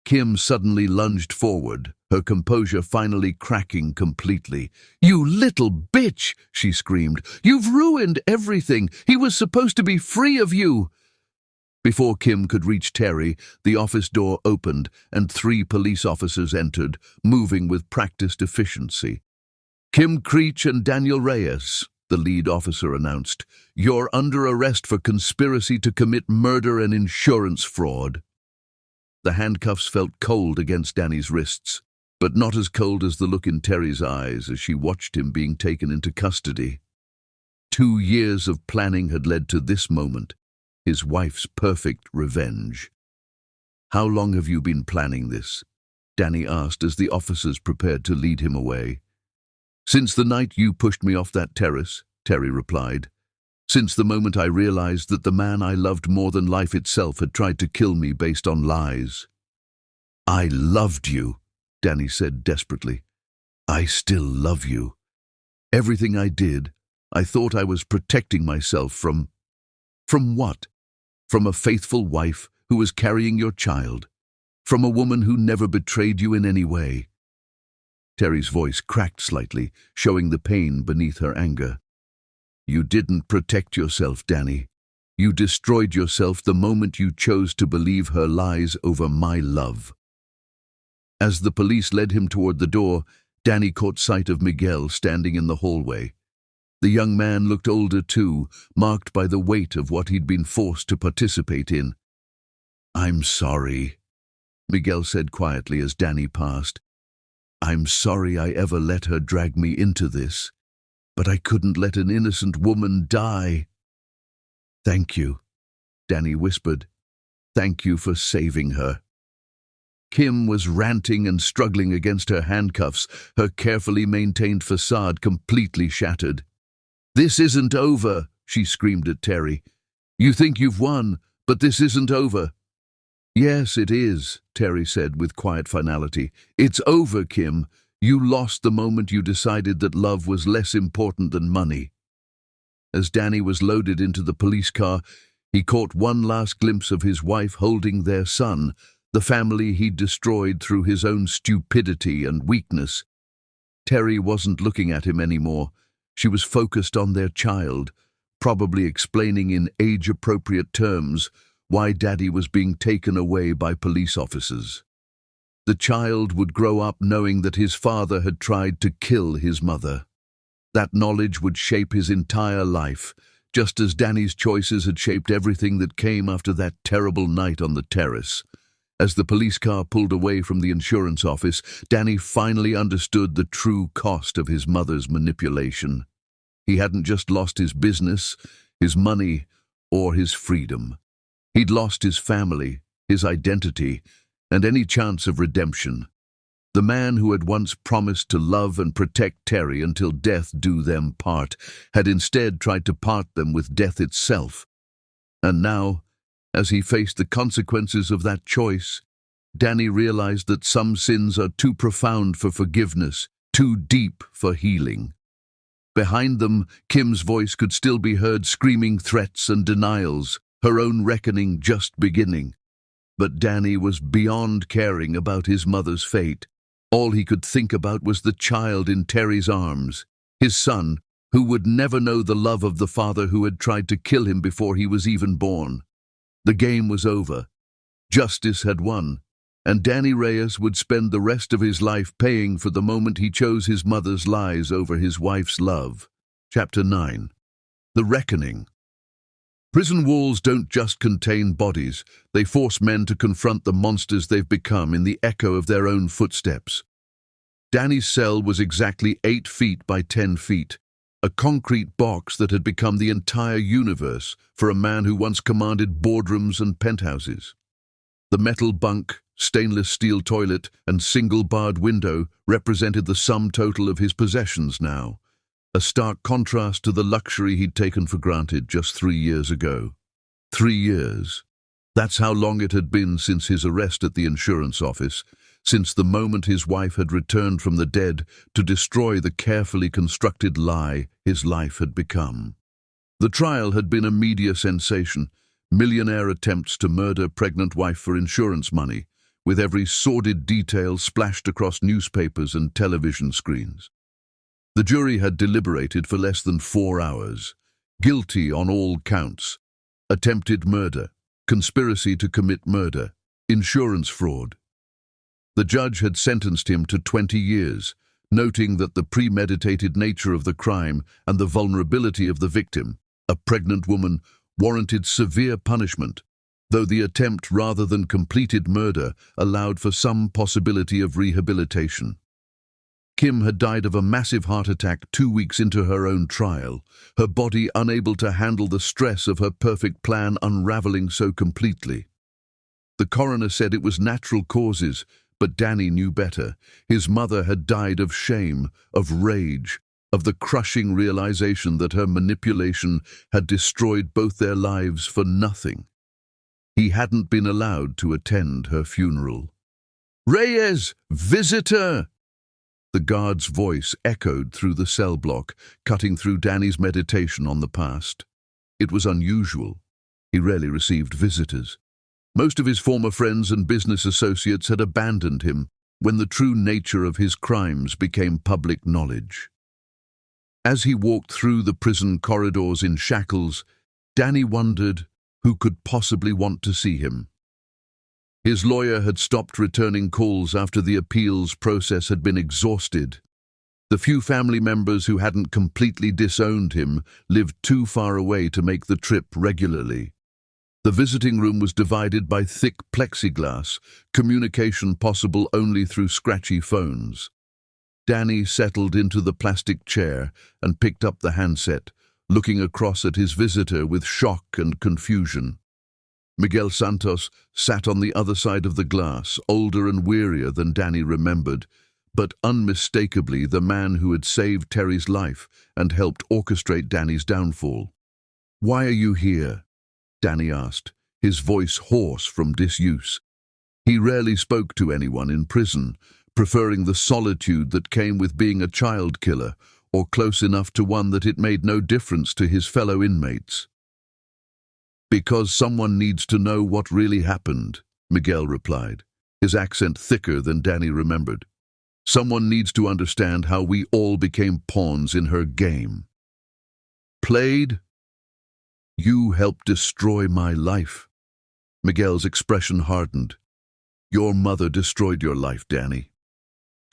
Kim suddenly lunged forward, her composure finally cracking completely. "You little bitch!" she screamed. "You've ruined everything! He was supposed to be free of you!" Before Kim could reach Teri, the office door opened and 3 police officers entered, moving with practiced efficiency. "Kim Creech and Teri Reyes," the lead officer announced. "You're under arrest for conspiracy to commit murder and insurance fraud." The handcuffs felt cold against Danny's wrists, but not as cold as the look in Teri's eyes as she watched him being taken into custody. 2 years of planning had led to this moment, his wife's perfect revenge. "How long have you been planning this?" Danny asked as the officers prepared to lead him away. "Since the night you pushed me off that terrace," Teri replied. "Since the moment I realized that the man I loved more than life itself had tried to kill me based on lies." "I loved you," Danny said desperately. "I still love you. Everything I did, I thought I was protecting myself from what? From a faithful wife who was carrying your child. From a woman who never betrayed you in any way." Teri's voice cracked slightly, showing the pain beneath her anger. "You didn't protect yourself, Danny. You destroyed yourself the moment you chose to believe her lies over my love." As the police led him toward the door, Danny caught sight of Miguel standing in the hallway. The young man looked older too, marked by the weight of what he'd been forced to participate in. "I'm sorry," Miguel said quietly as Danny passed. "I'm sorry I ever let her drag me into this, but I couldn't let an innocent woman die." "Thank you," Danny whispered. "Thank you for saving her." Kim was ranting and struggling against her handcuffs, her carefully maintained facade completely shattered. "This isn't over," she screamed at Teri. "You think you've won, but this isn't over." "Yes, it is," Teri said with quiet finality. "It's over, Kim. You lost the moment you decided that love was less important than money." As Danny was loaded into the police car, he caught one last glimpse of his wife holding their son, the family he'd destroyed through his own stupidity and weakness. Teri wasn't looking at him anymore. She was focused on their child, probably explaining in age-appropriate terms why Daddy was being taken away by police officers. The child would grow up knowing that his father had tried to kill his mother. That knowledge would shape his entire life, just as Danny's choices had shaped everything that came after that terrible night on the terrace. As the police car pulled away from the insurance office, Danny finally understood the true cost of his mother's manipulation. He hadn't just lost his business, his money, or his freedom. He'd lost his family, his identity, and any chance of redemption. The man who had once promised to love and protect Teri until death do them part had instead tried to part them with death itself. And now, as he faced the consequences of that choice, Danny realized that some sins are too profound for forgiveness, too deep for healing. Behind them, Kim's voice could still be heard screaming threats and denials, her own reckoning just beginning. But Danny was beyond caring about his mother's fate. All he could think about was the child in Teri's arms, his son, who would never know the love of the father who had tried to kill him before he was even born. The game was over. Justice had won, and Teri Reyes would spend the rest of his life paying for the moment he chose his mother's lies over his wife's love. Chapter 9. The Reckoning. Prison walls don't just contain bodies, they force men to confront the monsters they've become in the echo of their own footsteps. Danny's cell was exactly 8 feet by 10 feet, a concrete box that had become the entire universe for a man who once commanded boardrooms and penthouses. The metal bunk, stainless steel toilet, and single-barred window represented the sum total of his possessions now, a stark contrast to the luxury he'd taken for granted just 3 years ago. 3 years. That's how long it had been since his arrest at the insurance office, since the moment his wife had returned from the dead to destroy the carefully constructed lie his life had become. The trial had been a media sensation, millionaire attempts to murder pregnant wife for insurance money, with every sordid detail splashed across newspapers and television screens. The jury had deliberated for less than 4 hours. Guilty on all counts: attempted murder, conspiracy to commit murder, insurance fraud. The judge had sentenced him to 20 years, noting that the premeditated nature of the crime and the vulnerability of the victim, a pregnant woman, warranted severe punishment, though the attempt rather than completed murder allowed for some possibility of rehabilitation. Kim had died of a massive heart attack 2 weeks into her own trial, her body unable to handle the stress of her perfect plan unraveling so completely. The coroner said it was natural causes, but Danny knew better. His mother had died of shame, of rage, of the crushing realization that her manipulation had destroyed both their lives for nothing. He hadn't been allowed to attend her funeral. "Reyes, visitor!" The guard's voice echoed through the cell block, cutting through Danny's meditation on the past. It was unusual. He rarely received visitors. Most of his former friends and business associates had abandoned him when the true nature of his crimes became public knowledge. As he walked through the prison corridors in shackles, Danny wondered who could possibly want to see him. His lawyer had stopped returning calls after the appeals process had been exhausted. The few family members who hadn't completely disowned him lived too far away to make the trip regularly. The visiting room was divided by thick plexiglass, communication possible only through scratchy phones. Danny settled into the plastic chair and picked up the handset, looking across at his visitor with shock and confusion. Miguel Santos sat on the other side of the glass, older and wearier than Danny remembered, but unmistakably the man who had saved Teri's life and helped orchestrate Danny's downfall. "Why are you here?" Danny asked, his voice hoarse from disuse. He rarely spoke to anyone in prison, preferring the solitude that came with being a child killer, or close enough to one that it made no difference to his fellow inmates. "Because someone needs to know what really happened," Miguel replied, his accent thicker than Danny remembered. "Someone needs to understand how we all became pawns in her game." "Played? You helped destroy my life." Miguel's expression hardened. "Your mother destroyed your life, Danny.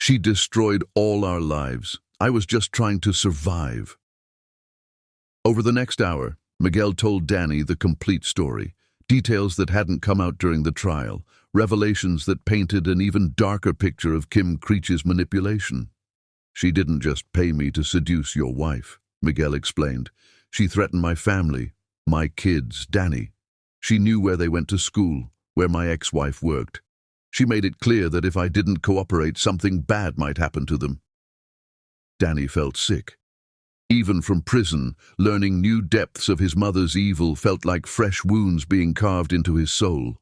She destroyed all our lives. I was just trying to survive." Over the next hour, Miguel told Danny the complete story, details that hadn't come out during the trial, revelations that painted an even darker picture of Kim Creech's manipulation. "She didn't just pay me to seduce your wife," Miguel explained. "She threatened my family, my kids, Danny. She knew where they went to school, where my ex-wife worked. She made it clear that if I didn't cooperate, something bad might happen to them. Danny felt sick. Even from prison, learning new depths of his mother's evil felt like fresh wounds being carved into his soul.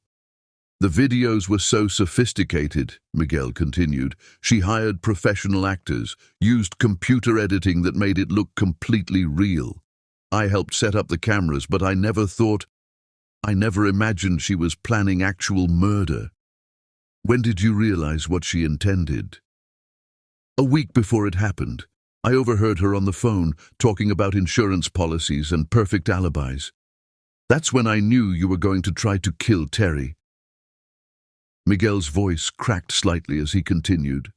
The videos were so sophisticated, Miguel continued. She hired professional actors, used computer editing that made it look completely real. I helped set up the cameras, but I never imagined she was planning actual murder. When did you realize what she intended? A week before it happened. I overheard her on the phone talking about insurance policies and perfect alibis. That's when I knew you were going to try to kill Teri. Miguel's voice cracked slightly as he continued.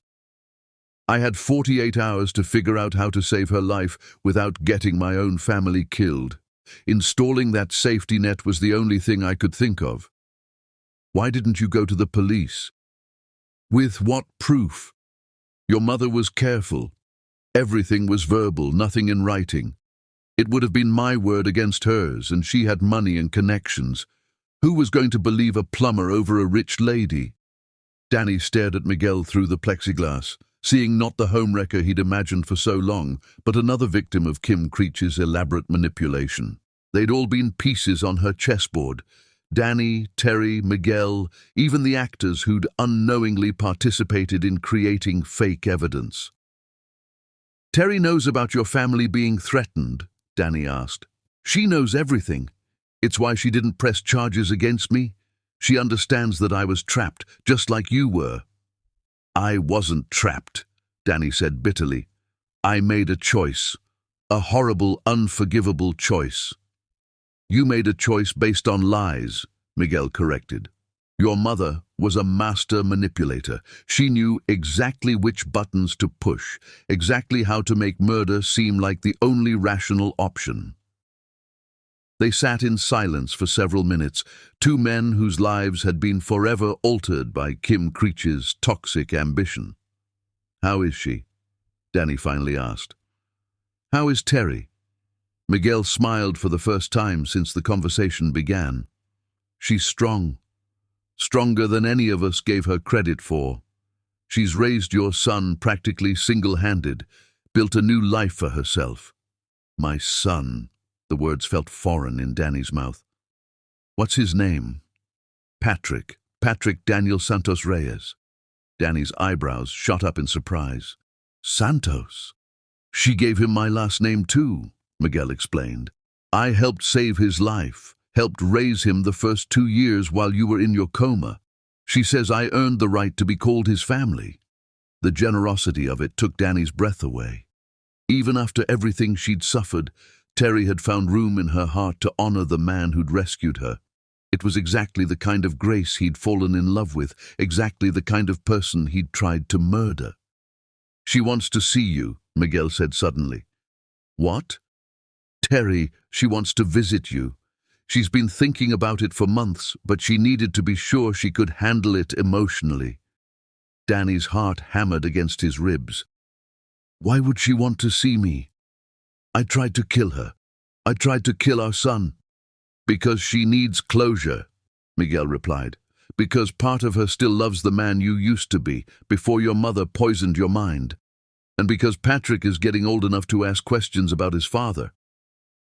I had 48 hours to figure out how to save her life without getting my own family killed. Installing that safety net was the only thing I could think of. Why didn't you go to the police? With what proof? Your mother was careful. Everything was verbal, nothing in writing. It would have been my word against hers, and she had money and connections. Who was going to believe a plumber over a rich lady? Danny stared at Miguel through the plexiglass, seeing not the homewrecker he'd imagined for so long, but another victim of Kim Creech's elaborate manipulation. They'd all been pieces on her chessboard. Danny, Teri, Miguel, even the actors who'd unknowingly participated in creating fake evidence. Teri knows about your family being threatened, Danny asked. She knows everything. It's why she didn't press charges against me. She understands that I was trapped, just like you were. I wasn't trapped, Danny said bitterly. I made a choice. A horrible, unforgivable choice. You made a choice based on lies, Miguel corrected. Your mother was a master manipulator. She knew exactly which buttons to push, exactly how to make murder seem like the only rational option. They sat in silence for several minutes, two men whose lives had been forever altered by Kim Creech's toxic ambition. How is she? Danny finally asked. How is Teri? Miguel smiled for the first time since the conversation began. She's strong. Stronger than any of us gave her credit for. She's raised your son practically single-handed, built a new life for herself. My son. The words felt foreign in Danny's mouth. What's his name? Patrick Daniel Santos Reyes. Danny's eyebrows shot up in surprise. Santos? She gave him my last name too, Miguel explained. I helped save his life, helped raise him the first 2 years while you were in your coma. She says I earned the right to be called his family. The generosity of it took Danny's breath away. Even after everything she'd suffered, Teri had found room in her heart to honor the man who'd rescued her. It was exactly the kind of grace he'd fallen in love with, exactly the kind of person he'd tried to murder. She wants to see you, Miguel said suddenly. What? Teri, she wants to visit you. She's been thinking about it for months, but she needed to be sure she could handle it emotionally. Danny's heart hammered against his ribs. Why would she want to see me? I tried to kill her. I tried to kill our son. Because she needs closure, Miguel replied. Because part of her still loves the man you used to be, before your mother poisoned your mind. And because Patrick is getting old enough to ask questions about his father.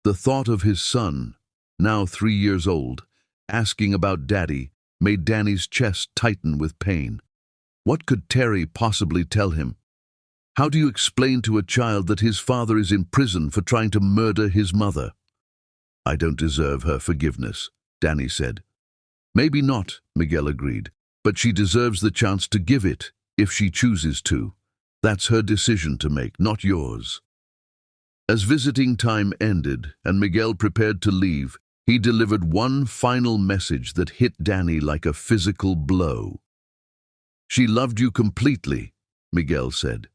The thought of his son, now 3 years old, asking about Daddy, made Danny's chest tighten with pain. What could Teri possibly tell him? How do you explain to a child that his father is in prison for trying to murder his mother? I don't deserve her forgiveness, Danny said. Maybe not, Miguel agreed, but she deserves the chance to give it, if she chooses to. That's her decision to make, not yours. As visiting time ended and Miguel prepared to leave, he delivered one final message that hit Danny like a physical blow. She loved you completely, Miguel said.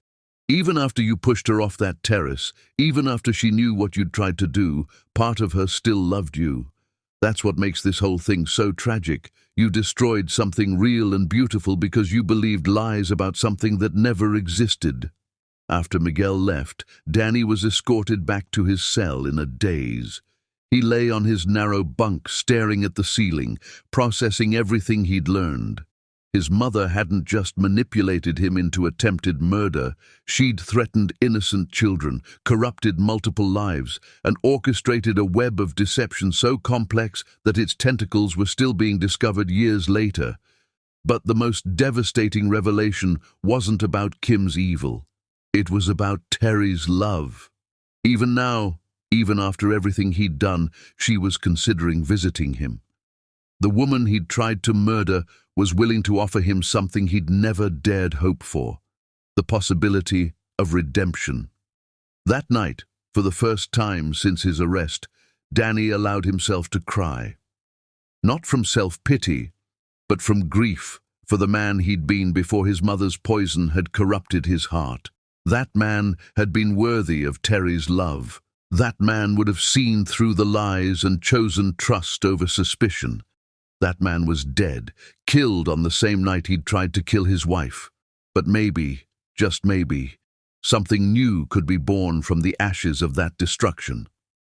Even after you pushed her off that terrace, even after she knew what you'd tried to do, part of her still loved you. That's what makes this whole thing so tragic. You destroyed something real and beautiful because you believed lies about something that never existed. After Miguel left, Danny was escorted back to his cell in a daze. He lay on his narrow bunk, staring at the ceiling, processing everything he'd learned. His mother hadn't just manipulated him into attempted murder, she'd threatened innocent children, corrupted multiple lives, and orchestrated a web of deception so complex that its tentacles were still being discovered years later. But the most devastating revelation wasn't about Kim's evil. It was about Teri's love. Even now, even after everything he'd done, she was considering visiting him. The woman he'd tried to murder was willing to offer him something he'd never dared hope for, the possibility of redemption. That night, for the first time since his arrest, Danny allowed himself to cry. Not from self-pity, but from grief for the man he'd been before his mother's poison had corrupted his heart. That man had been worthy of Teri's love. That man would have seen through the lies and chosen trust over suspicion. That man was dead, killed on the same night he'd tried to kill his wife. But maybe, just maybe, something new could be born from the ashes of that destruction.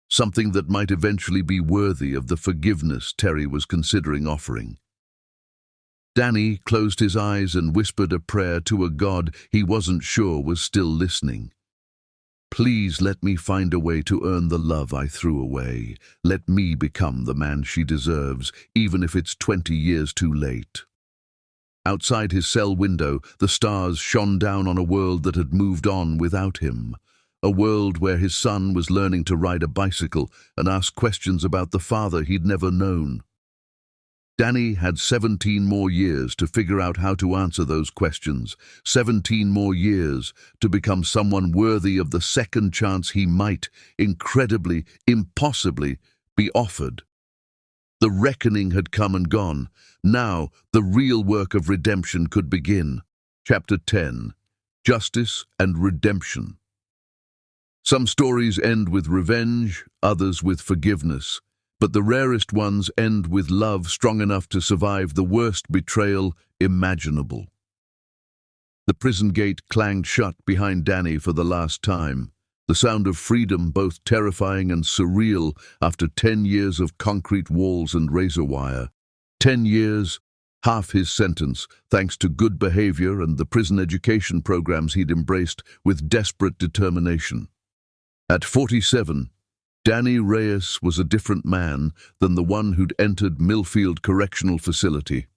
Something that might eventually be worthy of the forgiveness Teri was considering offering. Danny closed his eyes and whispered a prayer to a God he wasn't sure was still listening. Please let me find a way to earn the love I threw away. Let me become the man she deserves, even if it's 20 years too late. Outside his cell window, the stars shone down on a world that had moved on without him. A world where his son was learning to ride a bicycle and ask questions about the father he'd never known. Danny had 17 more years to figure out how to answer those questions, 17 more years to become someone worthy of the second chance he might, incredibly, impossibly, be offered. The reckoning had come and gone. Now, the real work of redemption could begin. Chapter 10. Justice and Redemption. Some stories end with revenge, others with forgiveness. But the rarest ones end with love strong enough to survive the worst betrayal imaginable. The prison gate clanged shut behind Danny for the last time, the sound of freedom both terrifying and surreal after 10 years of concrete walls and razor wire. 10 years, half his sentence, thanks to good behavior and the prison education programs he'd embraced with desperate determination. At 47, Teri Reyes was a different man than the one who'd entered Millfield Correctional Facility.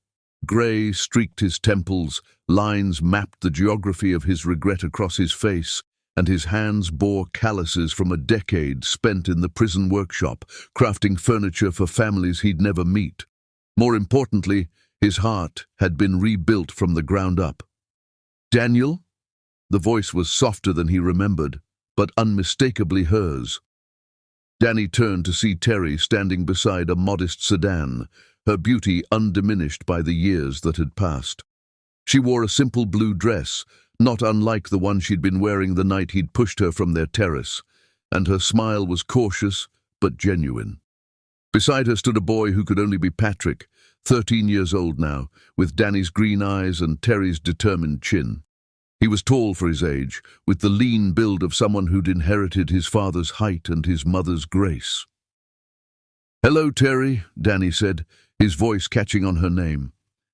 Grey streaked his temples, lines mapped the geography of his regret across his face, and his hands bore calluses from a decade spent in the prison workshop, crafting furniture for families he'd never meet. More importantly, his heart had been rebuilt from the ground up. "Daniel?" The voice was softer than he remembered, but unmistakably hers. Danny turned to see Teri standing beside a modest sedan, her beauty undiminished by the years that had passed. She wore a simple blue dress, not unlike the one she'd been wearing the night he'd pushed her from their terrace, and her smile was cautious but genuine. Beside her stood a boy who could only be Patrick, 13 years old now, with Danny's green eyes and Teri's determined chin. He was tall for his age, with the lean build of someone who'd inherited his father's height and his mother's grace. "Hello, Teri," Danny said, his voice catching on her name.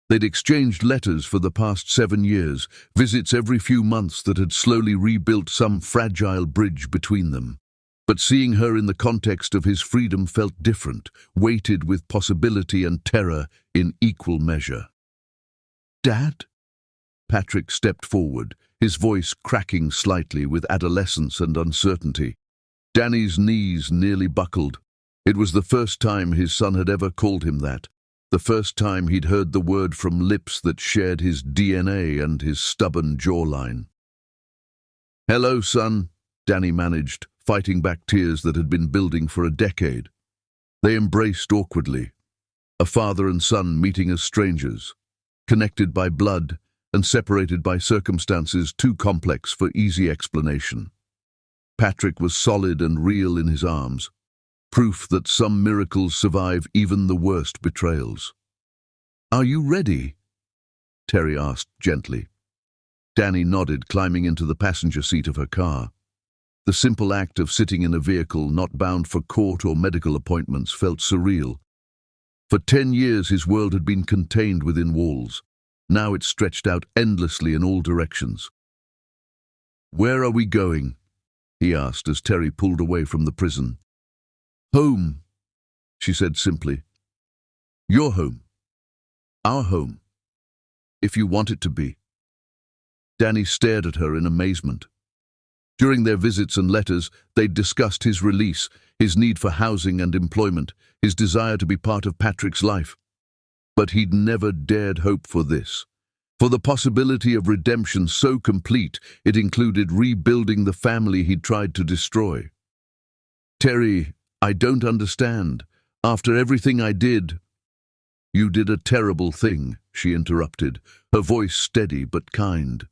They'd exchanged letters for the past 7 years, visits every few months that had slowly rebuilt some fragile bridge between them. But seeing her in the context of his freedom felt different, weighted with possibility and terror in equal measure. "Dad?" Patrick stepped forward, his voice cracking slightly with adolescence and uncertainty. Danny's knees nearly buckled. It was the first time his son had ever called him that, the first time he'd heard the word from lips that shared his DNA and his stubborn jawline. "Hello, son," Danny managed, fighting back tears that had been building for a decade. They embraced awkwardly, a father and son meeting as strangers, connected by blood and separated by circumstances too complex for easy explanation. Patrick was solid and real in his arms, proof that some miracles survive even the worst betrayals. "Are you ready?" Teri asked gently. Danny nodded, climbing into the passenger seat of her car. The simple act of sitting in a vehicle not bound for court or medical appointments felt surreal. For 10 years his world had been contained within walls. Now it stretched out endlessly in all directions. "Where are we going?" he asked as Teri pulled away from the prison. "Home," she said simply. "Your home. Our home. If you want it to be." Danny stared at her in amazement. During their visits and letters, they'd discussed his release, his need for housing and employment, his desire to be part of Patrick's life. But he'd never dared hope for this. For the possibility of redemption so complete, it included rebuilding the family he'd tried to destroy. "Teri, I don't understand. After everything I did—" "You did a terrible thing," she interrupted, her voice steady but kind.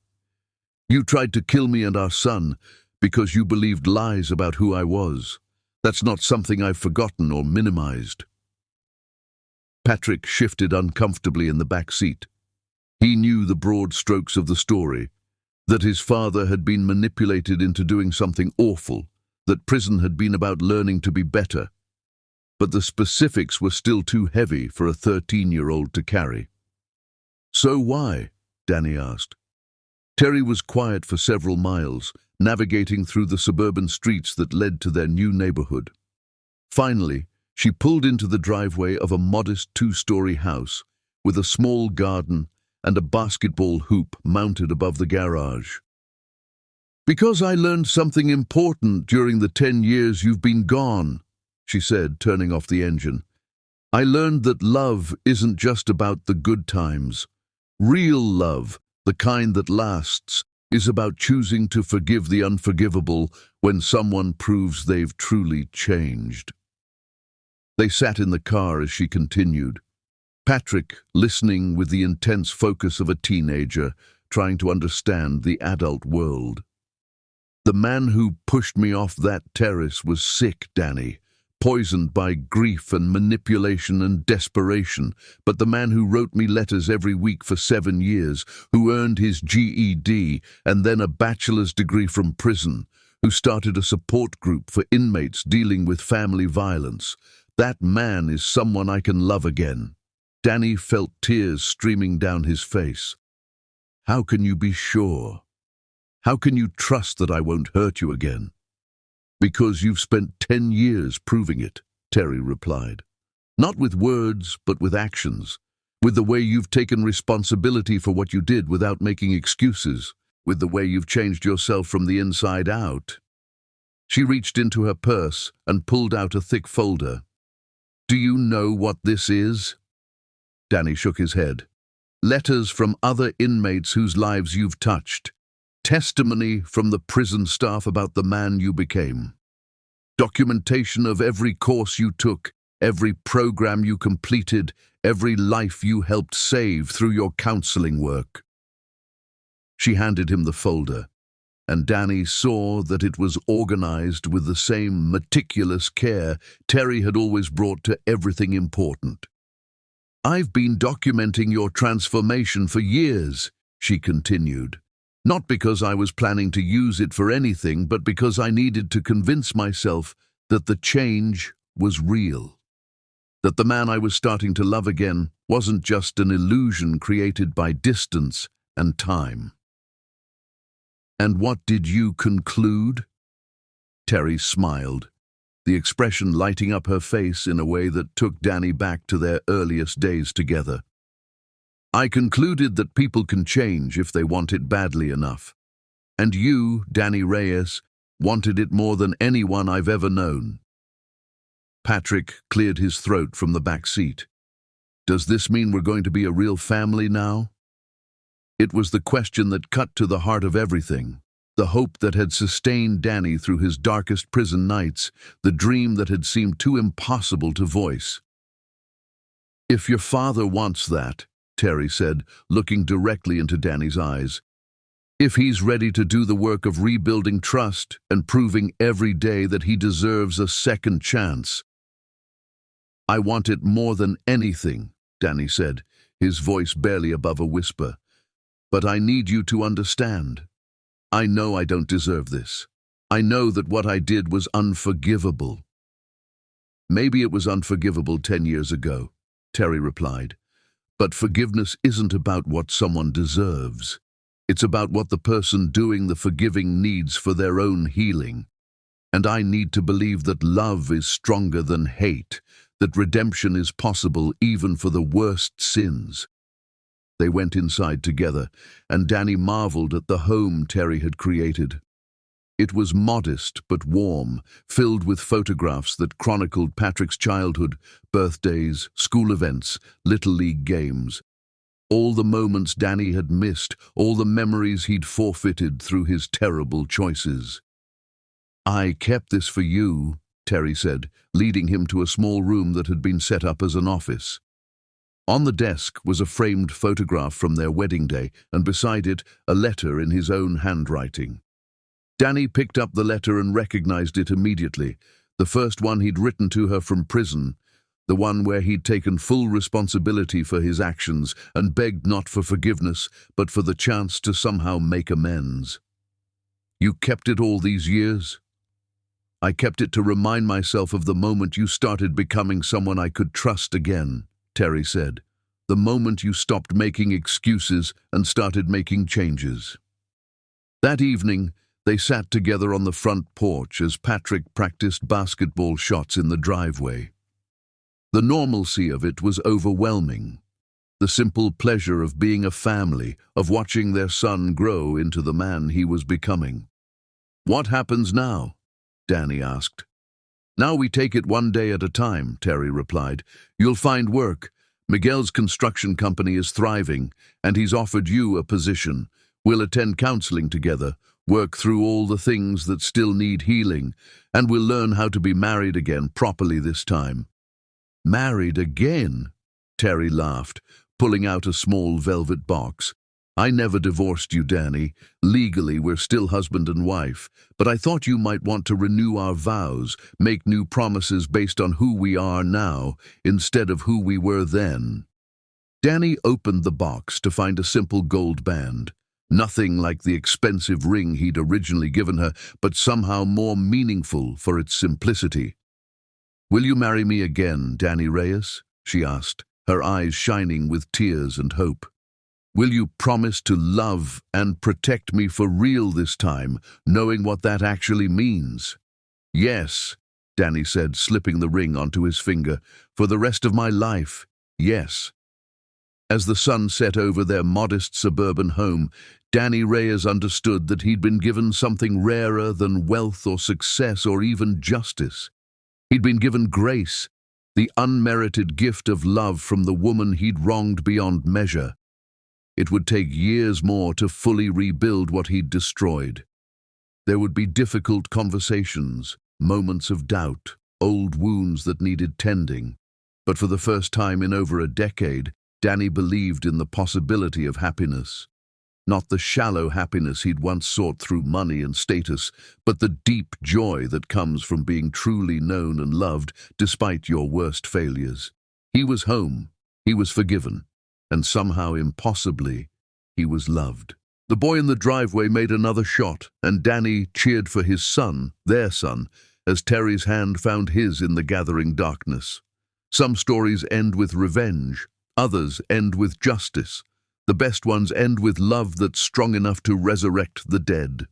"You tried to kill me and our son because you believed lies about who I was. That's not something I've forgotten or minimized." Patrick shifted uncomfortably in the back seat. He knew the broad strokes of the story, that his father had been manipulated into doing something awful, that prison had been about learning to be better. But the specifics were still too heavy for a 13-year-old to carry. "So why?" Danny asked. Teri was quiet for several miles, navigating through the suburban streets that led to their new neighborhood. Finally, she pulled into the driveway of a modest 2-story house with a small garden and a basketball hoop mounted above the garage. "Because I learned something important during the 10 years you've been gone," she said, turning off the engine. "I learned that love isn't just about the good times. Real love, the kind that lasts, is about choosing to forgive the unforgivable when someone proves they've truly changed." They sat in the car as she continued. Patrick listening with the intense focus of a teenager, trying to understand the adult world. "The man who pushed me off that terrace was sick, Danny, poisoned by grief and manipulation and desperation. But the man who wrote me letters every week for 7 years, who earned his GED and then a bachelor's degree from prison, who started a support group for inmates dealing with family violence, that man is someone I can love again." Danny felt tears streaming down his face. "How can you be sure? How can you trust that I won't hurt you again?" "Because you've spent 10 years proving it," Teri replied. "Not with words, but with actions. With the way you've taken responsibility for what you did without making excuses. With the way you've changed yourself from the inside out." She reached into her purse and pulled out a thick folder. "Do you know what this is?" Danny shook his head. "Letters from other inmates whose lives you've touched. Testimony from the prison staff about the man you became. Documentation of every course you took, every program you completed, every life you helped save through your counseling work." She handed him the folder, and Danny saw that it was organized with the same meticulous care Teri had always brought to everything important. "I've been documenting your transformation for years," she continued. "Not because I was planning to use it for anything, but because I needed to convince myself that the change was real. That the man I was starting to love again wasn't just an illusion created by distance and time." "And what did you conclude?" Teri smiled, the expression lighting up her face in a way that took Danny back to their earliest days together. "I concluded that people can change if they want it badly enough. And you, Teri Reyes, wanted it more than anyone I've ever known." Patrick cleared his throat from the back seat. "Does this mean we're going to be a real family now?" It was the question that cut to the heart of everything. The hope that had sustained Danny through his darkest prison nights, the dream that had seemed too impossible to voice. "If your father wants that," Teri said, looking directly into Danny's eyes, "if he's ready to do the work of rebuilding trust and proving every day that he deserves a second chance." "I want it more than anything," Danny said, his voice barely above a whisper. "But I need you to understand. I know I don't deserve this. I know that what I did was unforgivable." "Maybe it was unforgivable 10 years ago," Teri replied. But forgiveness isn't about what someone deserves. It's about what the person doing the forgiving needs for their own healing. And I need to believe that love is stronger than hate, that redemption is possible even for the worst sins. They went inside together, and Danny marveled at the home Teri had created. It was modest but warm, filled with photographs that chronicled Patrick's childhood, birthdays, school events, Little League games. All the moments Danny had missed, all the memories he'd forfeited through his terrible choices. "I kept this for you," Teri said, leading him to a small room that had been set up as an office. On the desk was a framed photograph from their wedding day, and beside it, a letter in his own handwriting. Danny picked up the letter and recognized it immediately, the first one he'd written to her from prison, the one where he'd taken full responsibility for his actions and begged not for forgiveness, but for the chance to somehow make amends. "You kept it all these years?" "I kept it to remind myself of the moment you started becoming someone I could trust again," Teri said. "The moment you stopped making excuses and started making changes." That evening, they sat together on the front porch as Patrick practiced basketball shots in the driveway. The normalcy of it was overwhelming. The simple pleasure of being a family, of watching their son grow into the man he was becoming. "What happens now?" Danny asked. "Now we take it one day at a time," Teri replied. "You'll find work. Miguel's construction company is thriving, and he's offered you a position. We'll attend counseling together, work through all the things that still need healing, and we'll learn how to be married again properly this time." "Married again?" Teri laughed, pulling out a small velvet box. "I never divorced you, Danny. Legally, we're still husband and wife, but I thought you might want to renew our vows, make new promises based on who we are now, instead of who we were then." Danny opened the box to find a simple gold band. Nothing like the expensive ring he'd originally given her, but somehow more meaningful for its simplicity. "Will you marry me again, Teri Reyes?" she asked, her eyes shining with tears and hope. "Will you promise to love and protect me for real this time, knowing what that actually means?" "Yes," Danny said, slipping the ring onto his finger. "For the rest of my life, yes." As the sun set over their modest suburban home, Teri Reyes understood that he'd been given something rarer than wealth or success or even justice. He'd been given grace, the unmerited gift of love from the woman he'd wronged beyond measure. It would take years more to fully rebuild what he'd destroyed. There would be difficult conversations, moments of doubt, old wounds that needed tending. But for the first time in over a decade, Danny believed in the possibility of happiness. Not the shallow happiness he'd once sought through money and status, but the deep joy that comes from being truly known and loved despite your worst failures. He was home, he was forgiven, and somehow impossibly, he was loved. The boy in the driveway made another shot, and Danny cheered for his son, their son, as Teri's hand found his in the gathering darkness. Some stories end with revenge, others end with justice. The best ones end with love that's strong enough to resurrect the dead.